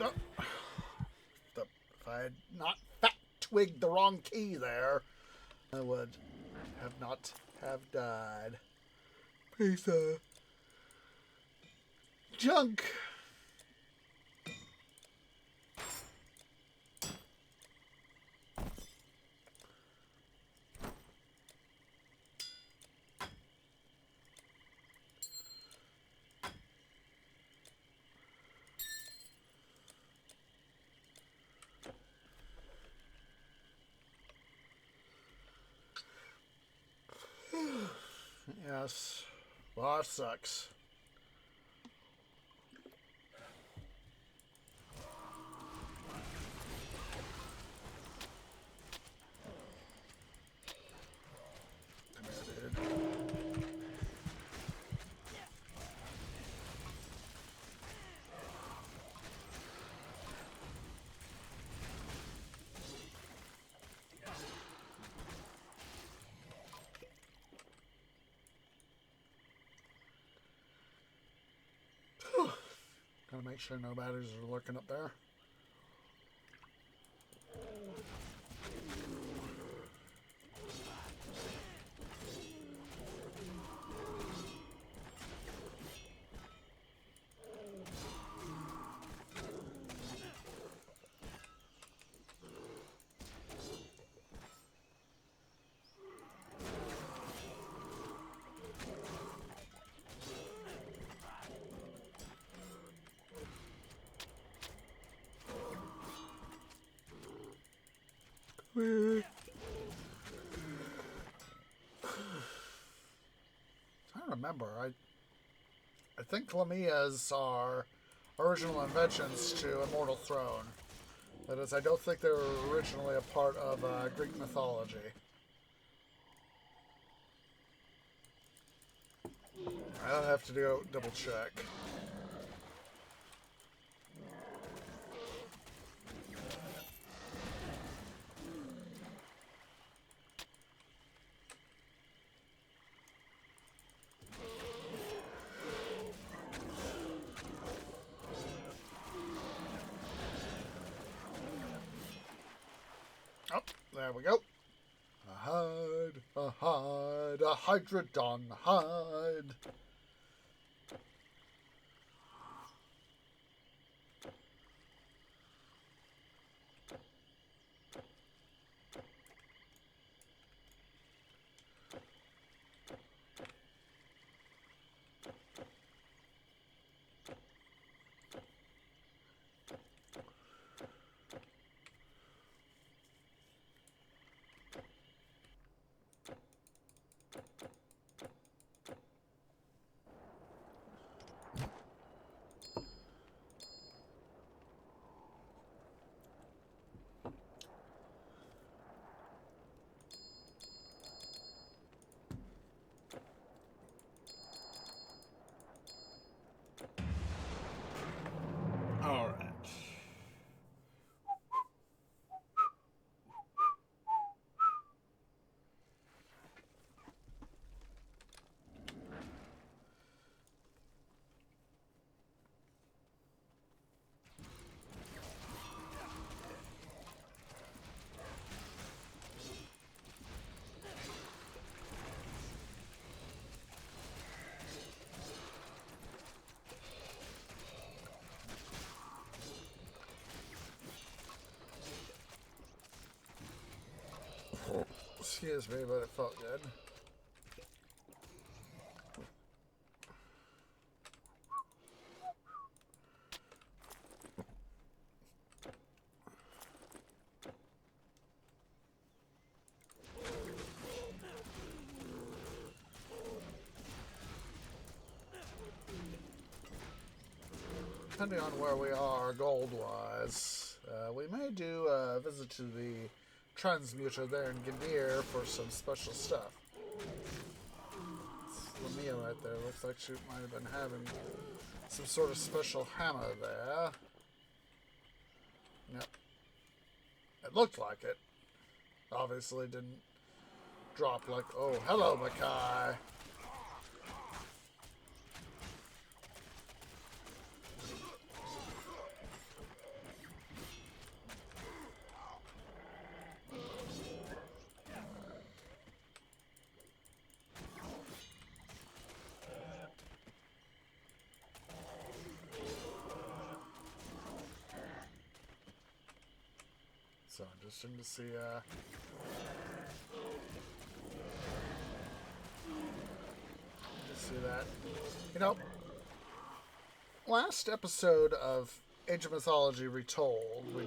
No. If I had not fat twigged the wrong key there, I would have not have died. Piece of junk. Yes. Well, that sucks. Come here, dude. Gotta make sure no batteries are lurking up there. I don't remember. I think Lamia's are original inventions to Immortal Throne. That is, I don't think they were originally a part of Greek mythology. I'll have to go double check. Oh, there we go. A Hydrodon hide. Excuse me, but it felt good. Depending on where we are gold-wise, we may do a visit to the transmuter there in Gadir for some special stuff. It's Lamia right there. Looks like she might have been having some sort of special hammer there. Yep. It looked like it. Obviously didn't drop like, oh, hello, Makai. So interesting to see that. You know, last episode of Age of Mythology Retold we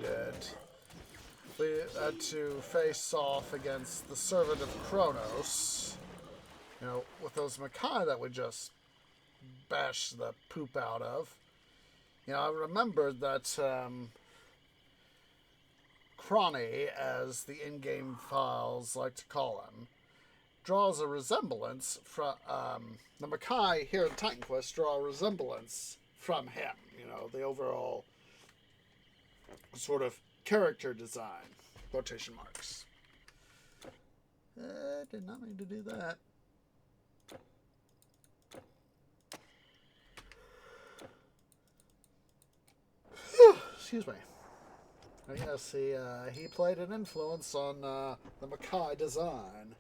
had to face off against the Servant of Kronos, you know, with those Makai that we just bashed the poop out of. You know, I remembered that Cronny, as the in-game files like to call him, draws a resemblance from the Makai here in Titan Quest draw a resemblance from him. You know, the overall sort of character design, quotation marks. Did not mean to do that. Excuse me. Yes, he played an influence on the Makai design.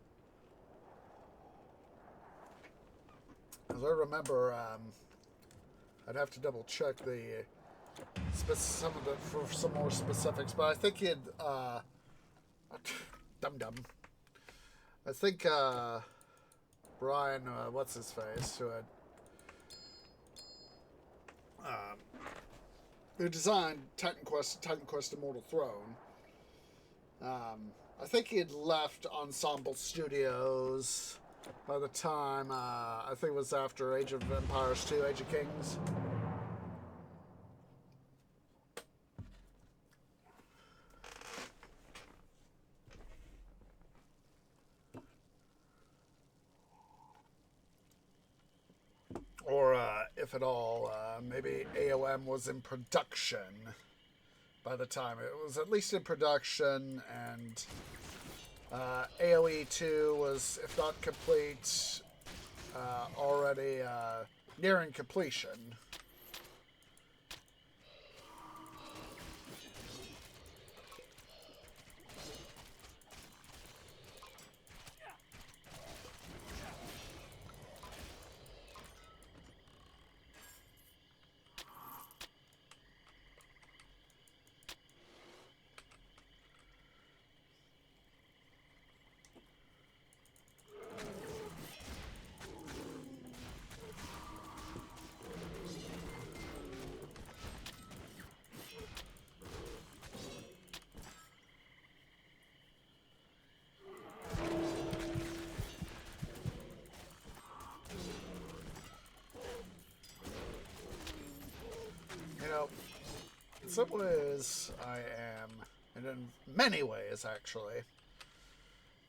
As I remember, I'd have to double check some of the for some more specifics, but I think he'd I think Brian, what's his face, who designed Titan Quest Immortal Throne. I think he had left Ensemble Studios by the time, I think it was after Age of Empires 2, Age of Kings. Or, if at all, maybe AOM was in production by the time. It was at least in production, and AOE 2 was, if not complete, already nearing completion. In some ways, I am, and in many ways, actually,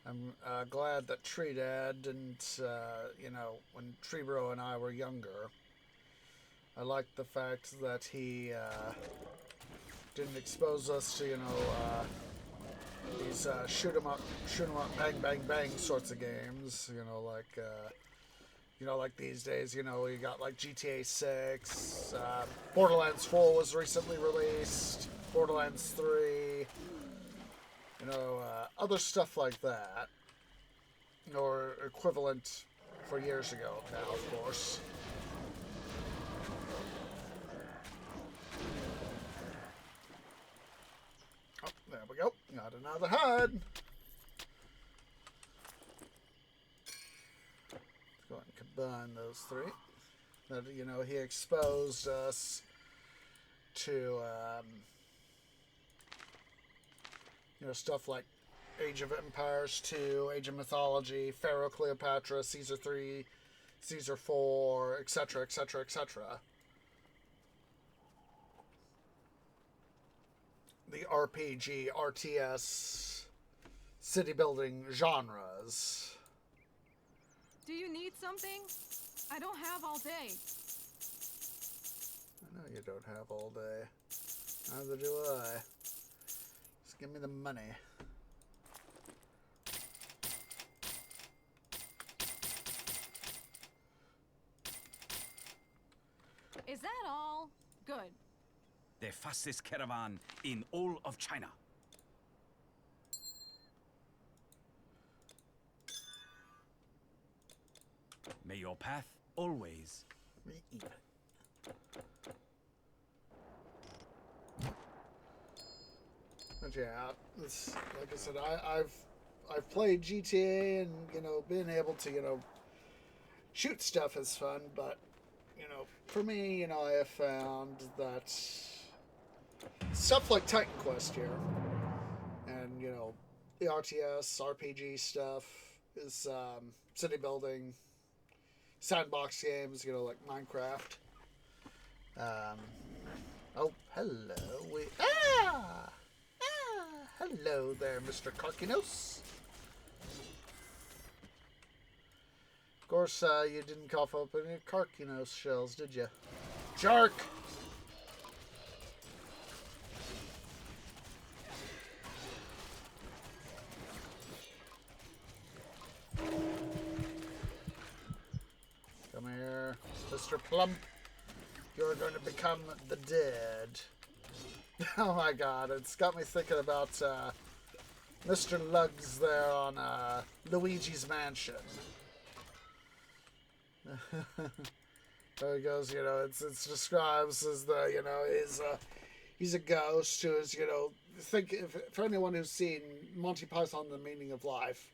I'm glad that Tree Dad didn't, when Treebro and I were younger, I liked the fact that he didn't expose us to, these shoot 'em up, bang, bang, bang sorts of games, like these days, you got like GTA 6, Borderlands 4 was recently released, Borderlands 3, other stuff like that, or equivalent for years ago now, of course. Oh, there we go, got another HUD. find those three. That, you know, he exposed us to, you know, stuff like Age of Empires 2, Age of Mythology, Pharaoh, Cleopatra, Caesar 3, Caesar 4, etc., etc., etc. The RPG, RTS, city building genres. Do you need something? I don't have all day. I know you don't have all day. Neither do I. Just give me the money. Is that all? Good. The fastest caravan in all of China. May your path always. Me even. But yeah, it's, like I said, I've played GTA and, you know, being able to, you know, shoot stuff is fun, but, you know, for me, you know, I have found that stuff like Titan Quest here and, you know, the RTS, RPG stuff is city building, sandbox games, you know, like Minecraft. Oh, hello. Hello there, Mr. Karkinos. Of course, you didn't cough up any Karkinos shells, did you? Shark! Come here, Mr. Plump. You're going to become the dead. Oh my god, it's got me thinking about Mr. Lugs there on Luigi's Mansion. There he goes, you know, it's describes as the, you know, he's a ghost who is, you know, for anyone who's seen Monty Python, The Meaning of Life,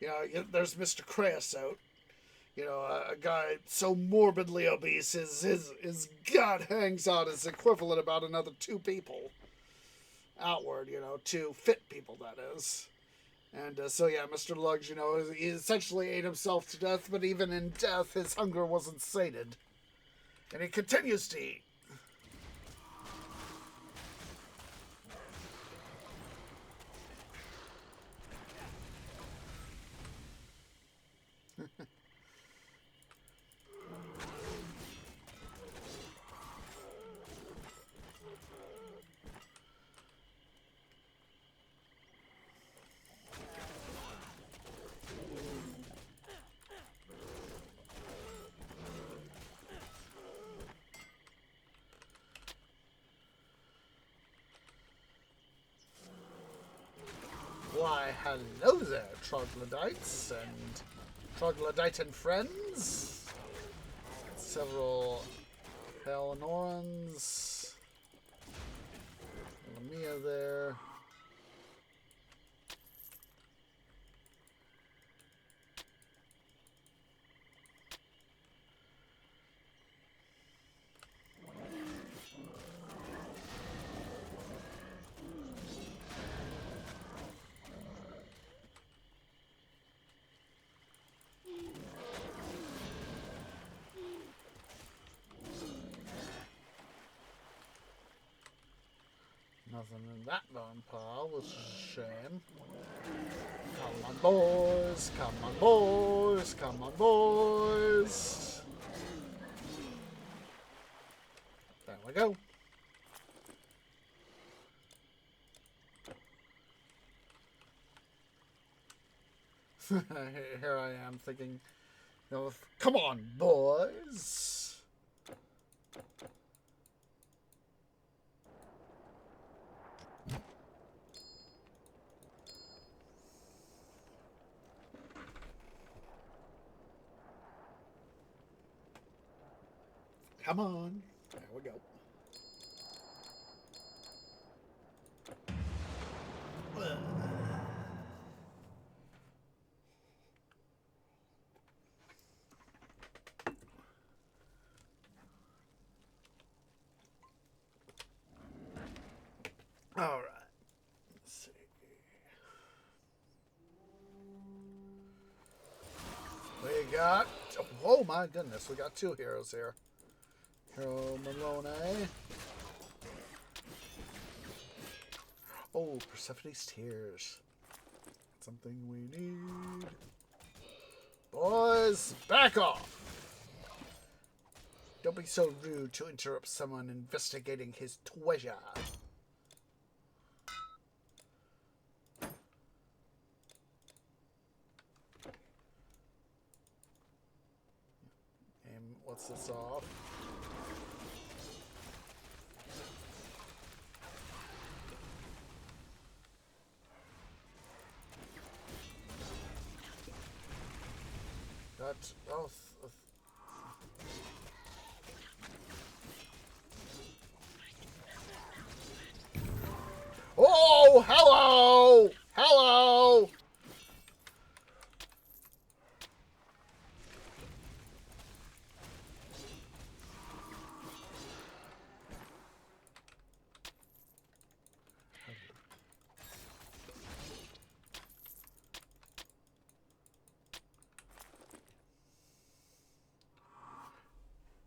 you know, there's Mr. Creosote. You know, a guy so morbidly obese, his gut hangs out as equivalent about another 2 people outward, you know, 2 fit people, that is. And so, yeah, Mr. Lugs, you know, he essentially ate himself to death, but even in death, his hunger wasn't sated. And he continues to eat. Why, hello there, troglodytes and troglodyte and friends. Several Palanorans. Lamia there. Nothing in that bone pile, which is a shame. Come on, boys! Come on, boys! Come on, boys! There we go. Here I am thinking, you know, come on, boys! Come on. There we go. All right. Let's see. We got... Oh, my goodness. We got 2 heroes here. Hero Malone. Oh, Persephone's Tears. Something we need. Boys, back off! Don't be so rude to interrupt someone investigating his treasure. And what's this off? That, oh, oh, hello! Hello!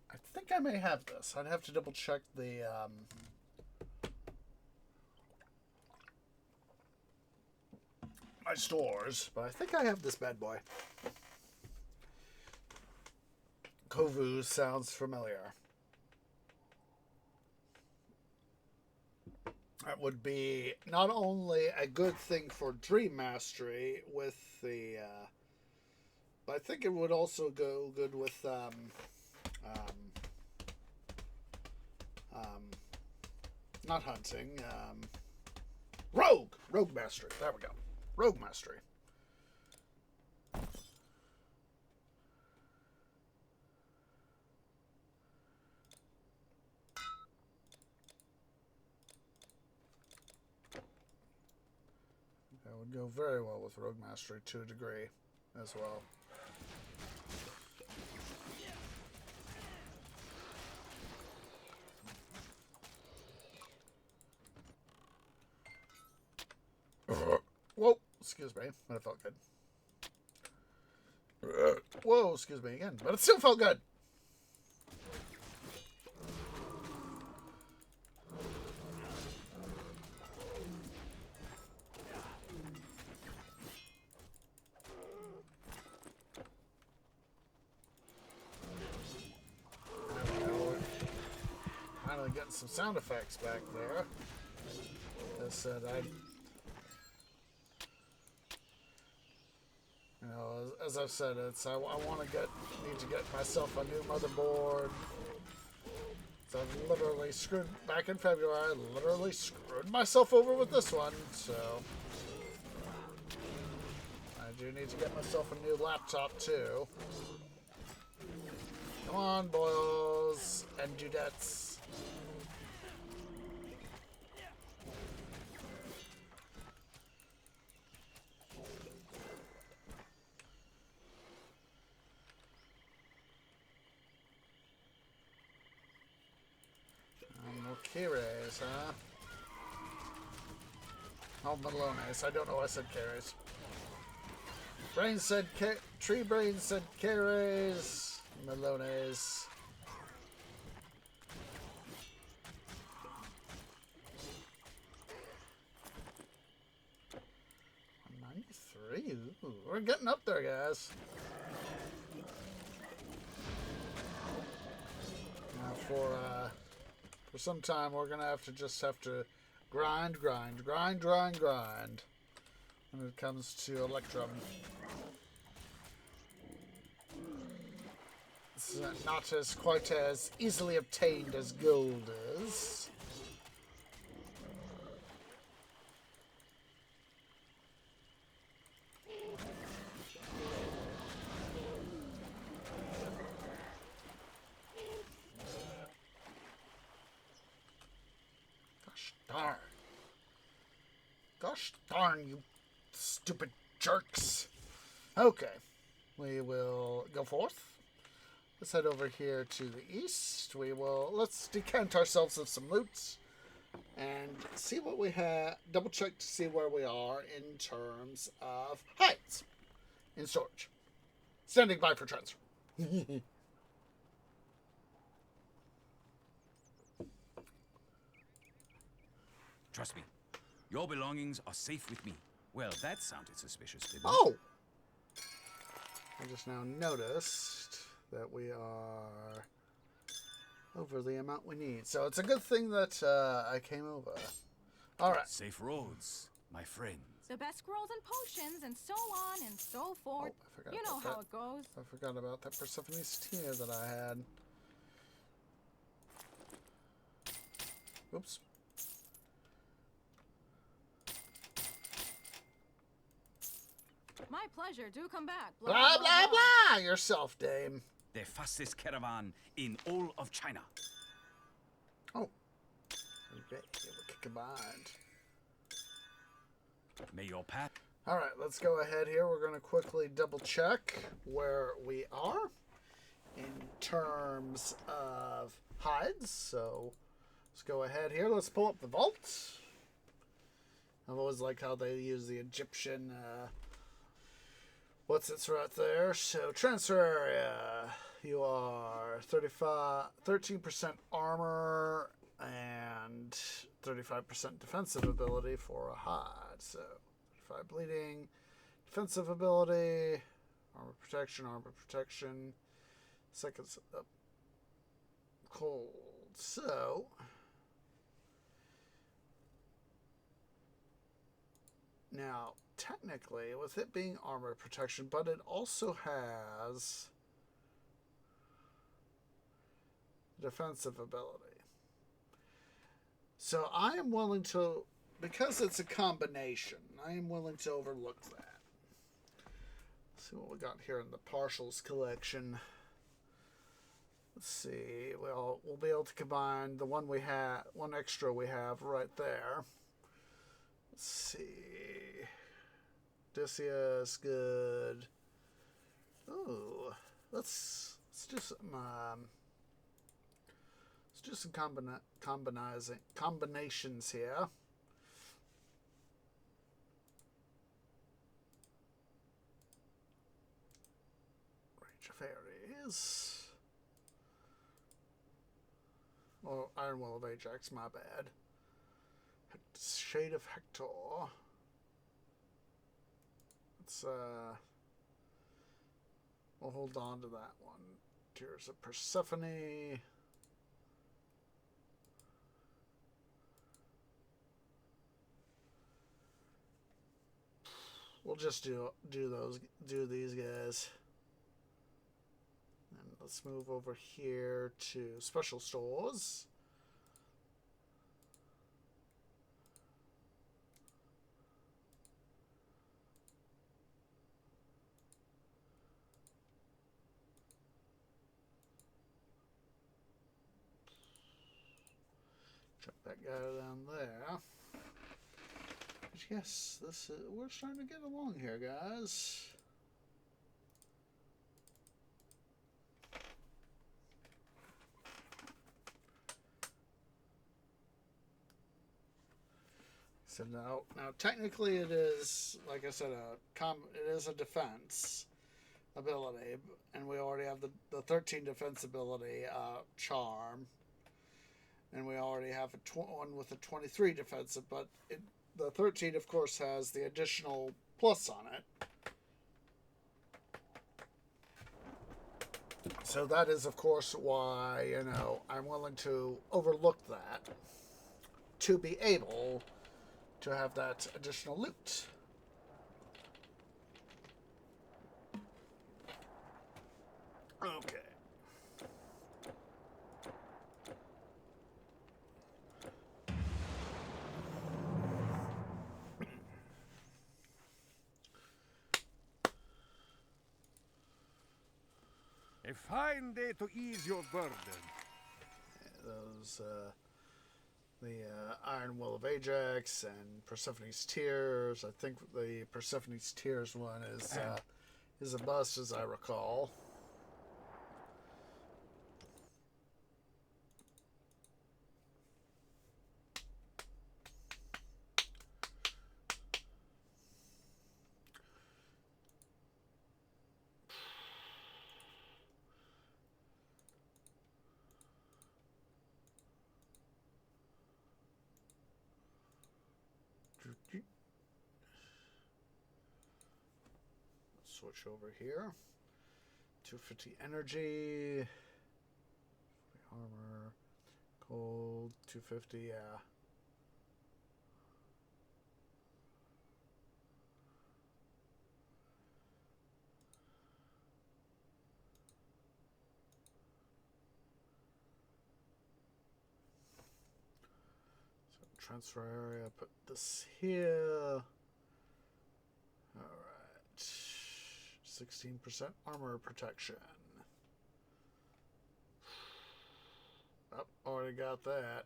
I think I may have this. I'd have to double check the, my stores, but I think I have this bad boy. Kovu sounds familiar. That would be not only a good thing for Dream Mastery with the, but I think it would also go good with, not hunting, Rogue Mastery. There we go. Rogue Mastery. That would go very well with Rogue Mastery to a degree as well. Whoa, excuse me, but it felt good. Whoa, excuse me again, but it still felt good. Finally getting some sound effects back there. As I said, you know, as I've said, I want to need to get myself a new motherboard. So I've literally screwed, back in February, I literally screwed myself over with this one, so I do need to get myself a new laptop too. Come on, boys and dudettes. Keres, huh? Oh, Melones. I don't know why I said Keres. Brain said Tree Brain said Keres. Melones. $93. Ooh, we're getting up there, guys. Now for some time, we're gonna have to grind when it comes to Electrum. It's not quite as easily obtained as gold is. Gosh darn, you stupid jerks. Okay, we will go forth. Let's head over here to the east. Let's decant ourselves of some loot. and see what we have. Double check to see where we are in terms of hides in storage. Standing by for transfer. Trust me, your belongings are safe with me. Well, that sounded suspicious, didn't it? Oh! I just now noticed that we are over the amount we need. So it's a good thing that I came over. All right. Safe roads, my friend. The best scrolls and potions, and so on and so forth. Oh, I forgot You know about how that. it goes. I forgot about that Persephone's tear that I had. Oops. My pleasure. Do come back. Blah, blah, blah! Yourself, dame. The fastest caravan in all of China. Oh. You bet you will kick a bind. May your path. All right, let's go ahead here. We're going to quickly double check where we are in terms of hides. So let's go ahead here. Let's pull up the vault. I've always liked how they use the Egyptian. What's it's right there? So transfer area. You are 13% armor and 35% defensive ability for a hide. So 35 bleeding, defensive ability, armor protection, seconds up cold. So now technically with it being armor protection, but it also has defensive ability. So I am willing to, because it's a combination, I am willing to overlook that. Let's see what we got here in the partials collection. Let's see. Well, we'll be able to combine the one extra we have right there. Let's see. Odysseus, good. Ooh, let's do some. Let's do some combinations here. Range of Fairies. Oh, Iron Will of Ajax, my bad. Shade of Hector. Let's, we'll hold on to that one. Tears of Persephone. We'll just do these guys. And let's move over here to special stores. Check that guy down there. Yes, we're starting to get along here, guys. So now technically it is, like I said, it is a defense ability, and we already have the 13 defense ability, charm, and we already have one with a 23 defensive, but the 13, of course, has the additional plus on it. So that is, of course, why, I'm willing to overlook that to be able to have that additional loot. Okay. A fine day to ease your burden. Those, the Iron Will of Ajax and Persephone's Tears. I think the Persephone's Tears one is a bust, as I recall. switch over here. 250 energy. Armor. Gold. 250, yeah. Transfer area, put this here. Alright. 16% armor protection. Oh, already got that.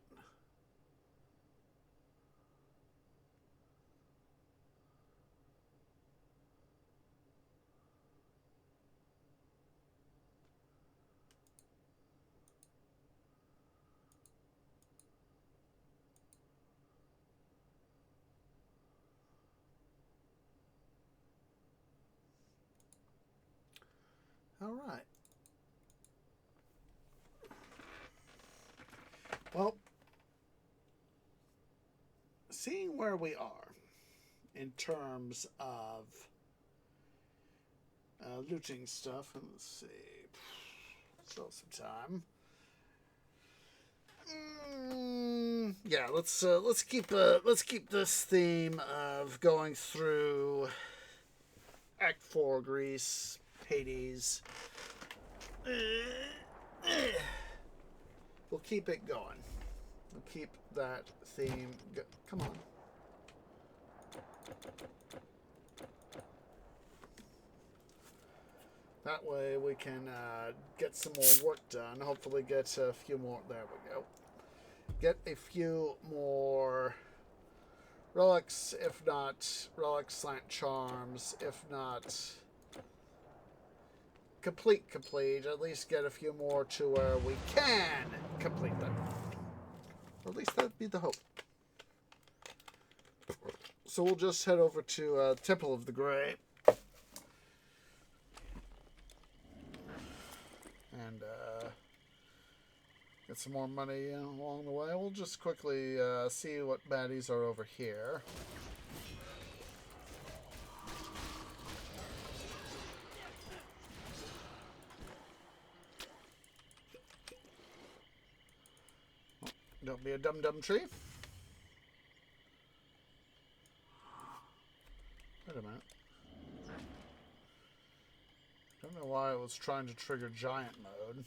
All right. Well, seeing where we are in terms of looting stuff, and let's see, still some time. Yeah, let's keep this theme of going through Act 4 Greece. Hades. We'll keep it going. We'll keep that theme come on. That way we can get some more work done. Hopefully get a few more. There we go. Get a few more relics, if not relics slant charms, if not complete, at least get a few more to where we can complete them. Or at least that'd be the hope. So we'll just head over to Temple of the Grey. And get some more money along the way. We'll just quickly see what baddies are over here. Don't be a dum-dum tree. Wait a minute. Don't know why it was trying to trigger giant mode.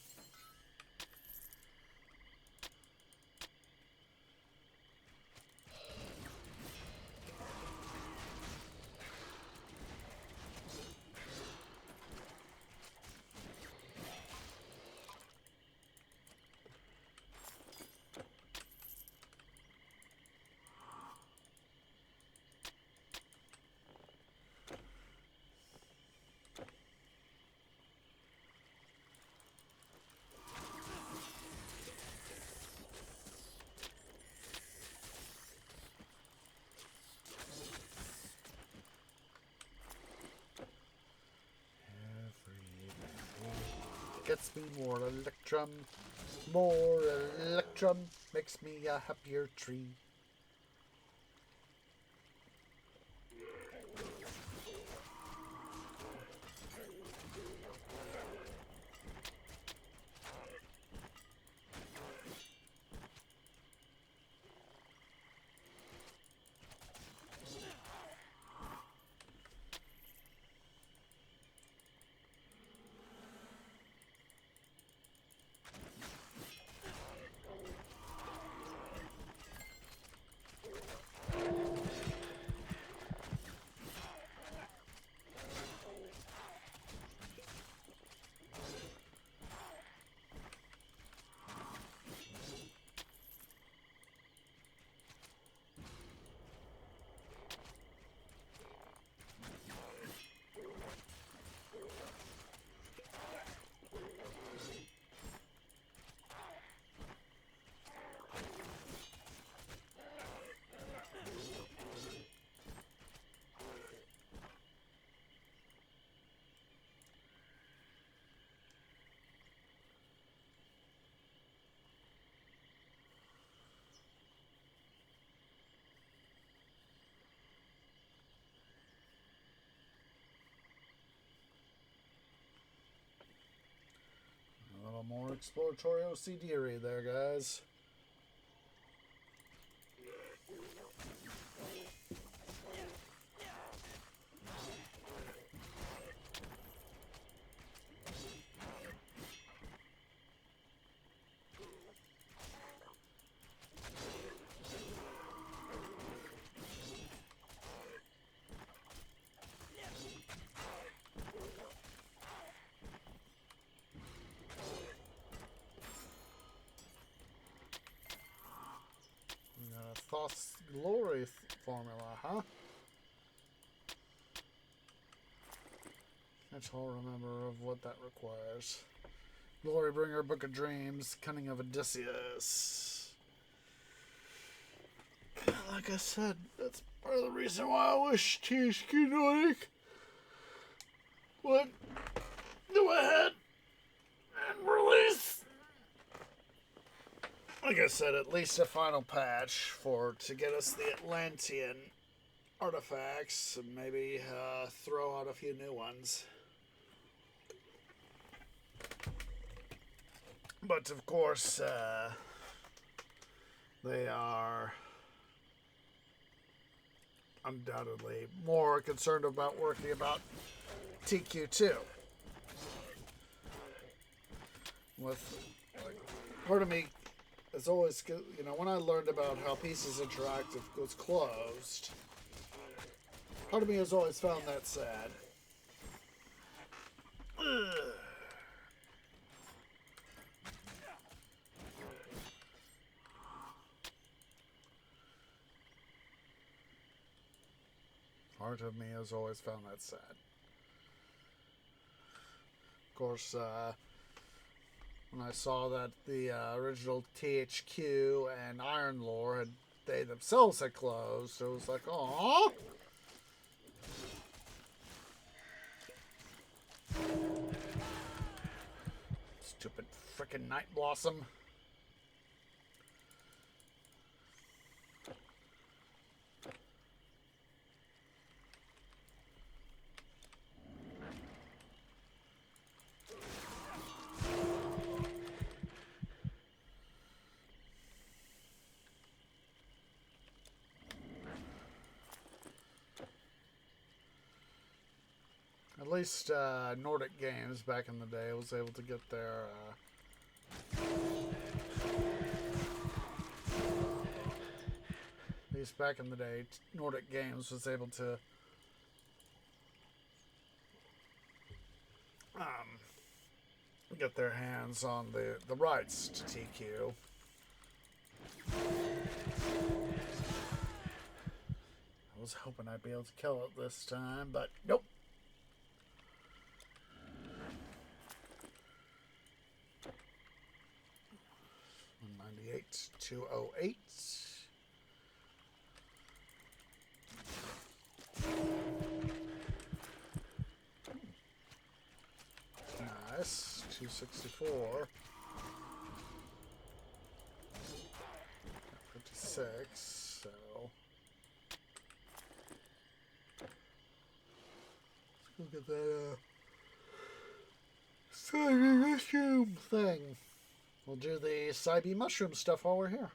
Gets me more electrum. More electrum makes me a happier tree. exploratory OCD there, guys. Thoth's glory formula, huh? That's all I remember of what that requires. Glory bringer, book of dreams, cunning of Odysseus. Like I said, that's part of the reason why I wish THQ Nordic would go ahead and release, like I said, at least a final patch to get us the Atlantean artifacts and maybe throw out a few new ones. But of course, they are undoubtedly more concerned about working about TQ2. With, like, part of me is always, you know, when I learned about how Pieces Interactive was closed, part of me has always found that sad. Ugh. Part of me has always found that sad. Of course, when I saw that the original THQ and Iron Lore they themselves had closed, it was like, aww. Stupid frickin' Night Blossom. At least Nordic Games back in the day was able to get their at least back in the day, Nordic Games was able to get their hands on the rights to TQ. I was hoping I'd be able to kill it this time, but nope. 208. Nice. 264. 56. So let's go get that Cyber mushroom thing. We'll do the Cyber mushroom stuff while we're here.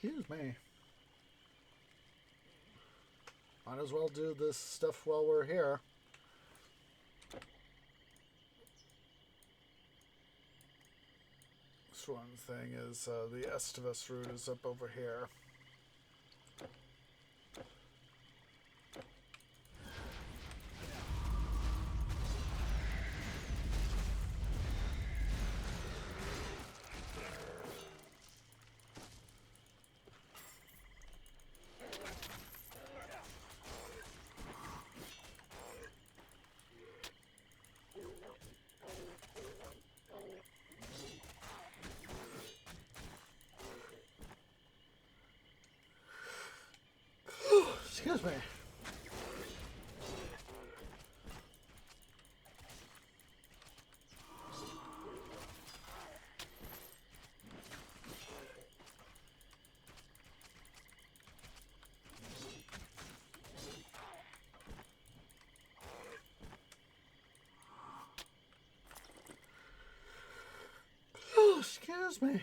Excuse me. Might as well do this stuff while we're here. This one thing is the Estivus route is up over here. Excuse me. Excuse me.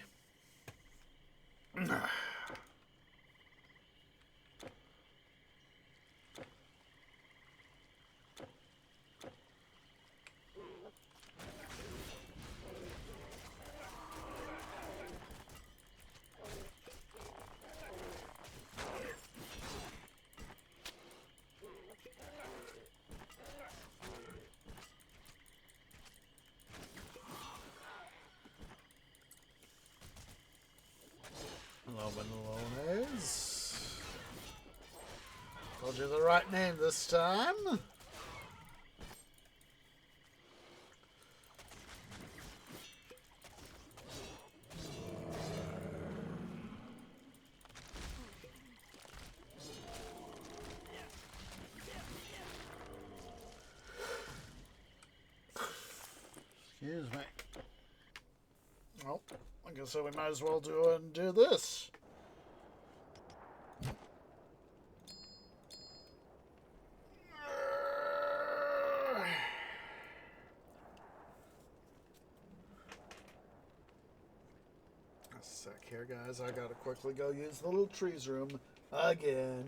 Hello, Benelones. Told you the right name this time. Excuse me. Well, I guess we might as well do this. A sec here, guys. I gotta quickly go use the little trees room again.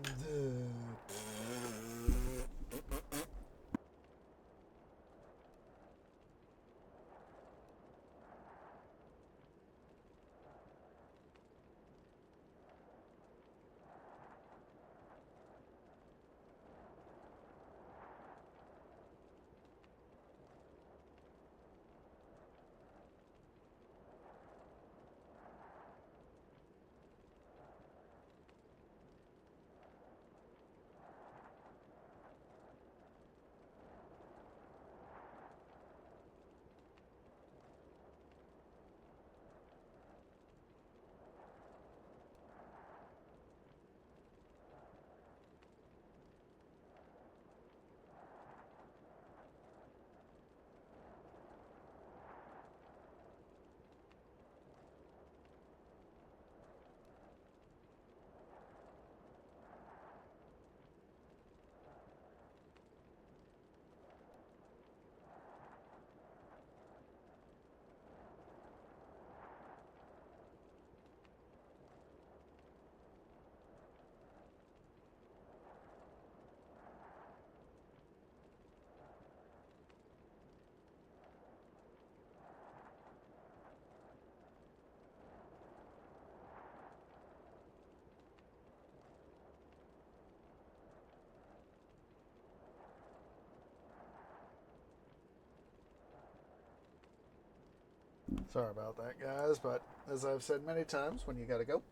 Sorry about that, guys, but as I've said many times, when you gotta go,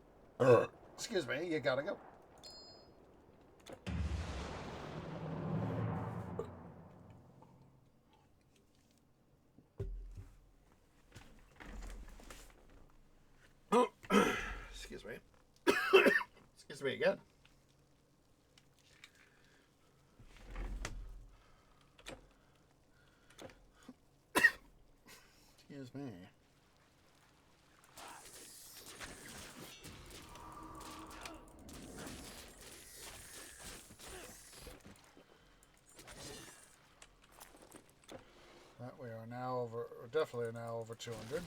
excuse me, you gotta go. Excuse me. Excuse me again. Excuse me. That we are now over, or definitely now over 200.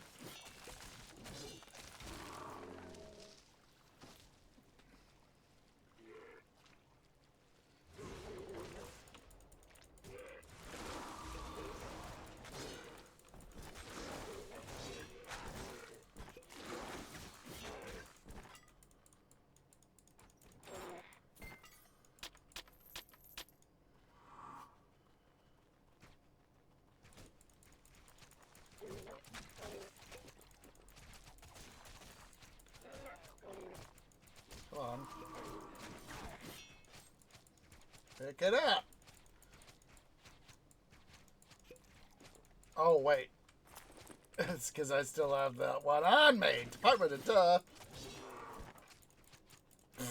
Come on. Pick it up. Oh, wait. It's because I still have that one on me. Department of Duh. It's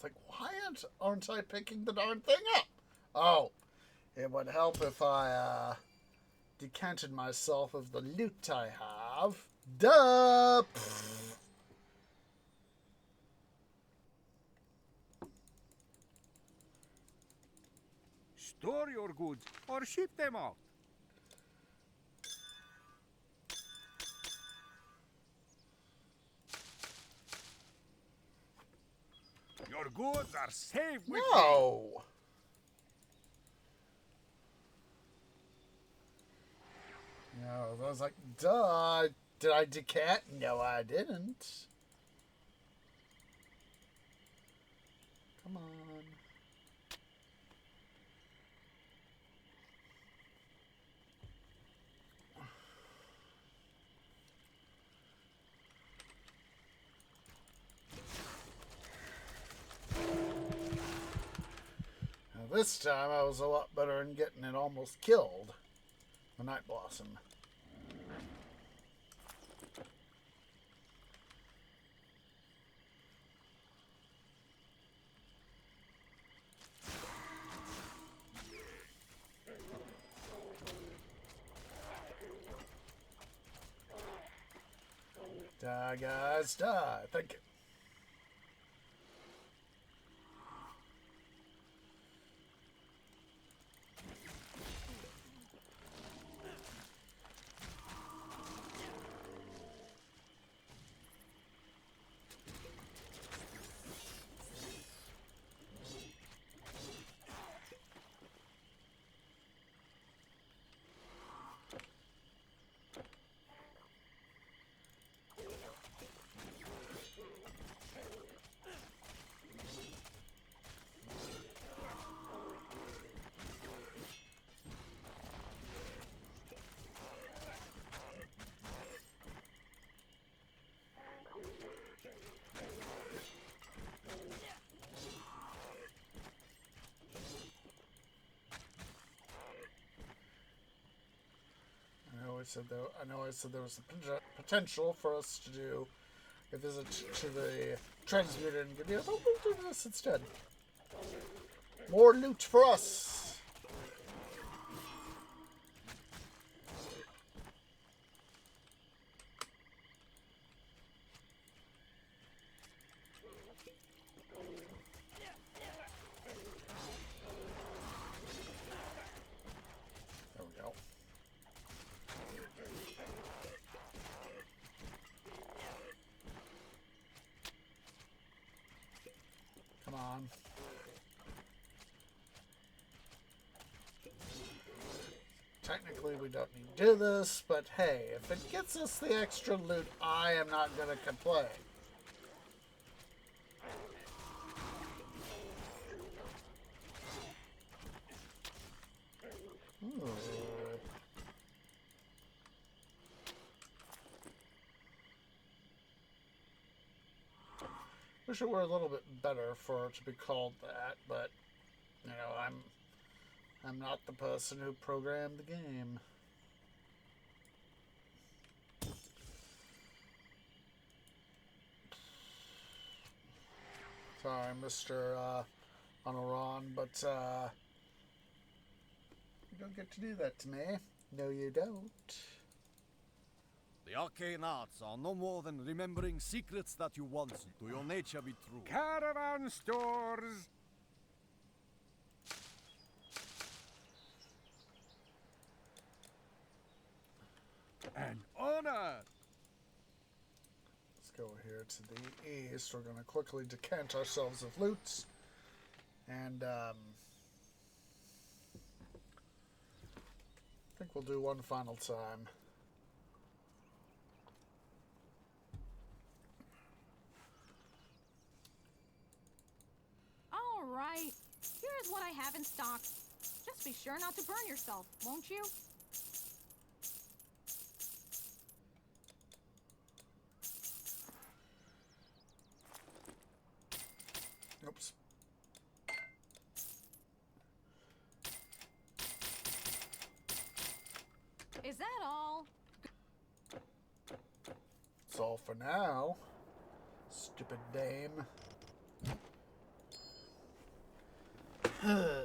like, why aren't I picking the darn thing up? Oh, it would help if I decanted myself of the loot I have. Duh! Store your goods or ship them out. Your goods are safe with me. No! No, I was like, duh. Did I decant? No, I didn't. Come on. Now, this time I was a lot better in getting it almost killed. The Night Blossom. Die, guys, die. Thank you. I know I said there was a potential for us to do a visit to the transmuter and give you. Oh, we'll do this instead. More loot for us. There we go. Come on. Technically, we don't need to do this, but hey, if it gets us the extra loot, I am not going to complain. Ooh. Wish it were a little bit better for it to be called that, but you know, I'm not the person who programmed the game. Sorry, Mr. Honoran, but you don't get to do that to me. No, you don't. The arcane arts are no more than remembering secrets that you once to your nature be true. Caravan stores. An honor. Let's go here to the east. We're going to quickly decant ourselves of loot. And, I think we'll do one final time. All right. Here's what I have in stock. Just be sure not to burn yourself, won't you? Oops. Is that all? That's all for now. Stupid dame. Oh.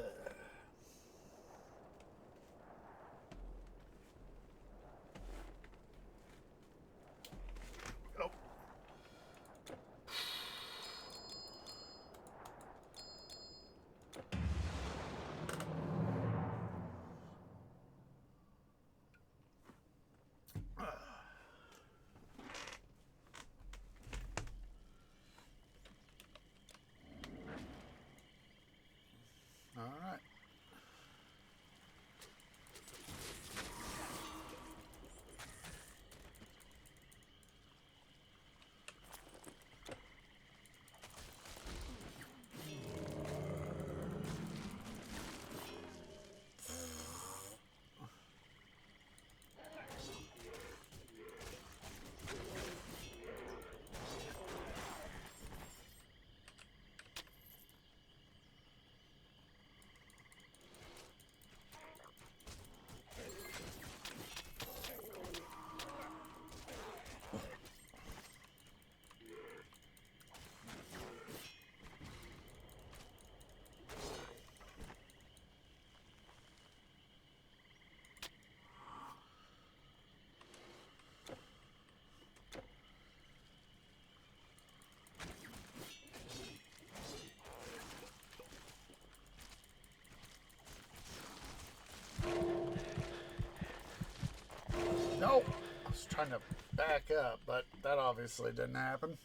Oh, I was trying to back up, but that obviously didn't happen.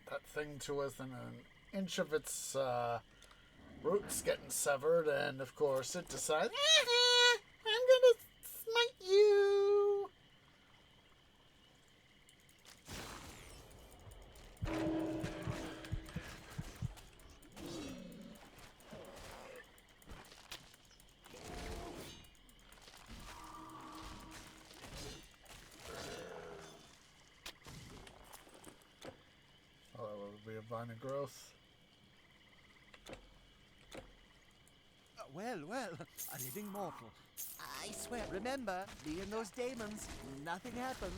That thing to within an inch of its roots getting severed, and of course it decides, I'm gonna smite you. Oh, that would be a vine of growth. Well, a living mortal. I swear, remember, me and those daemons, nothing happened.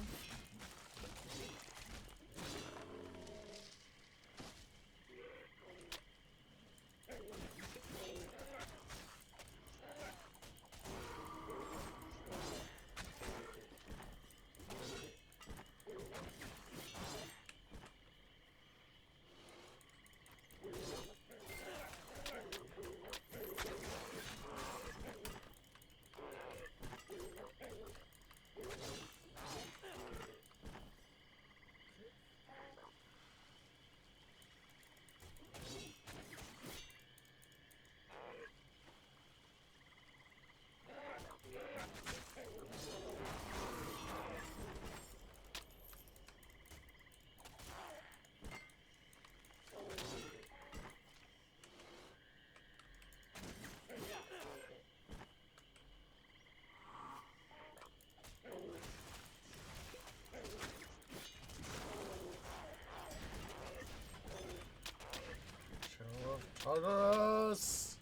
Tartarus!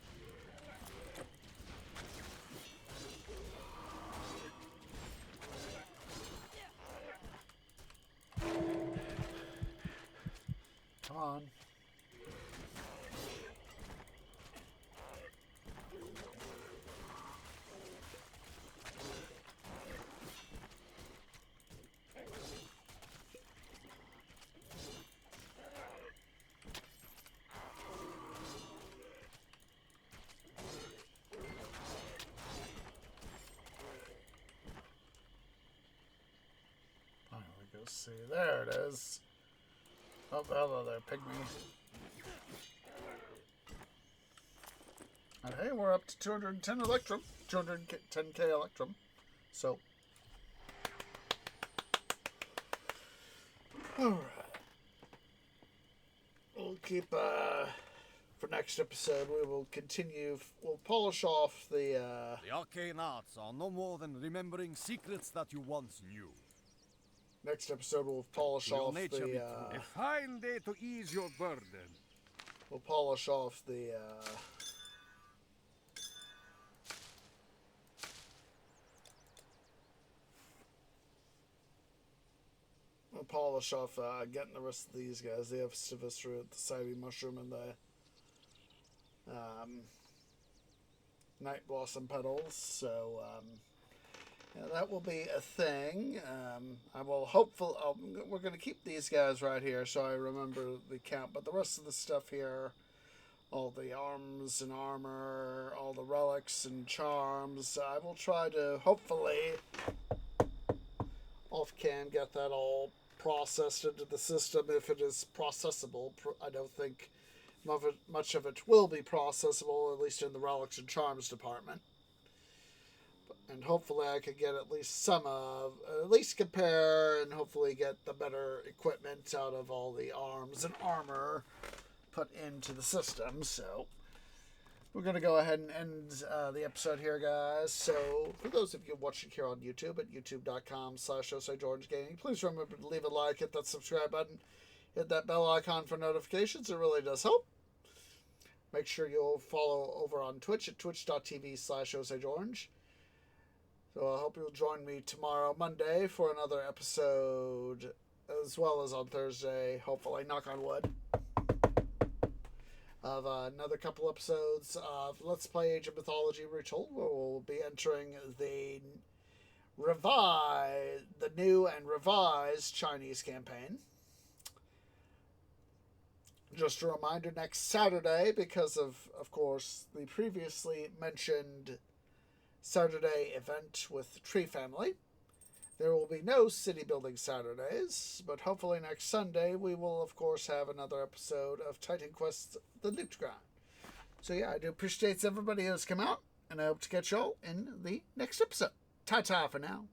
Come on. Let's see, there it is. Oh, hello there, pygmy. And hey, we're up to 210 Electrum. 210k Electrum. So. Alright. We'll keep, for next episode, we will continue. We'll polish off the, The arcane arts are no more than remembering secrets that you once knew. next episode we'll polish Will off nature be the, true? A fine day to ease your burden. we'll polish off the, we'll polish off, getting the rest of these guys, the Estivus Root, the Siding Mushroom, and the, Night Blossom Petals, so, yeah, that will be a thing. I will hopefully, we're going to keep these guys right here so I remember the count, but the rest of the stuff here, all the arms and armor, all the relics and charms, I will try to hopefully off-cam get that all processed into the system if it is processable. I don't think much of it will be processable, at least in the relics and charms department. And hopefully I could get at least some of, at least compare and hopefully get the better equipment out of all the arms and armor put into the system. So we're going to go ahead and end the episode here, guys. So for those of you watching here on YouTube at youtube.com/OSIGeorgeGaming, please remember to leave a like, hit that subscribe button, hit that bell icon for notifications. It really does help. Make sure you'll follow over on Twitch at twitch.tv/OSIGeorge. So I hope you'll join me tomorrow, Monday, for another episode, as well as on Thursday, hopefully, knock on wood, of another couple episodes of Let's Play Age of Mythology Retold, where we'll be entering the the new and revised Chinese campaign. Just a reminder, next Saturday, because of course, the previously mentioned Saturday event with Tree Family, there will be no city building Saturdays, but hopefully next Sunday we will, of course, have another episode of Titan Quest: The Loot Ground. So yeah, I do appreciate everybody who's come out, and I hope to catch y'all in the next episode. Ta-ta for now.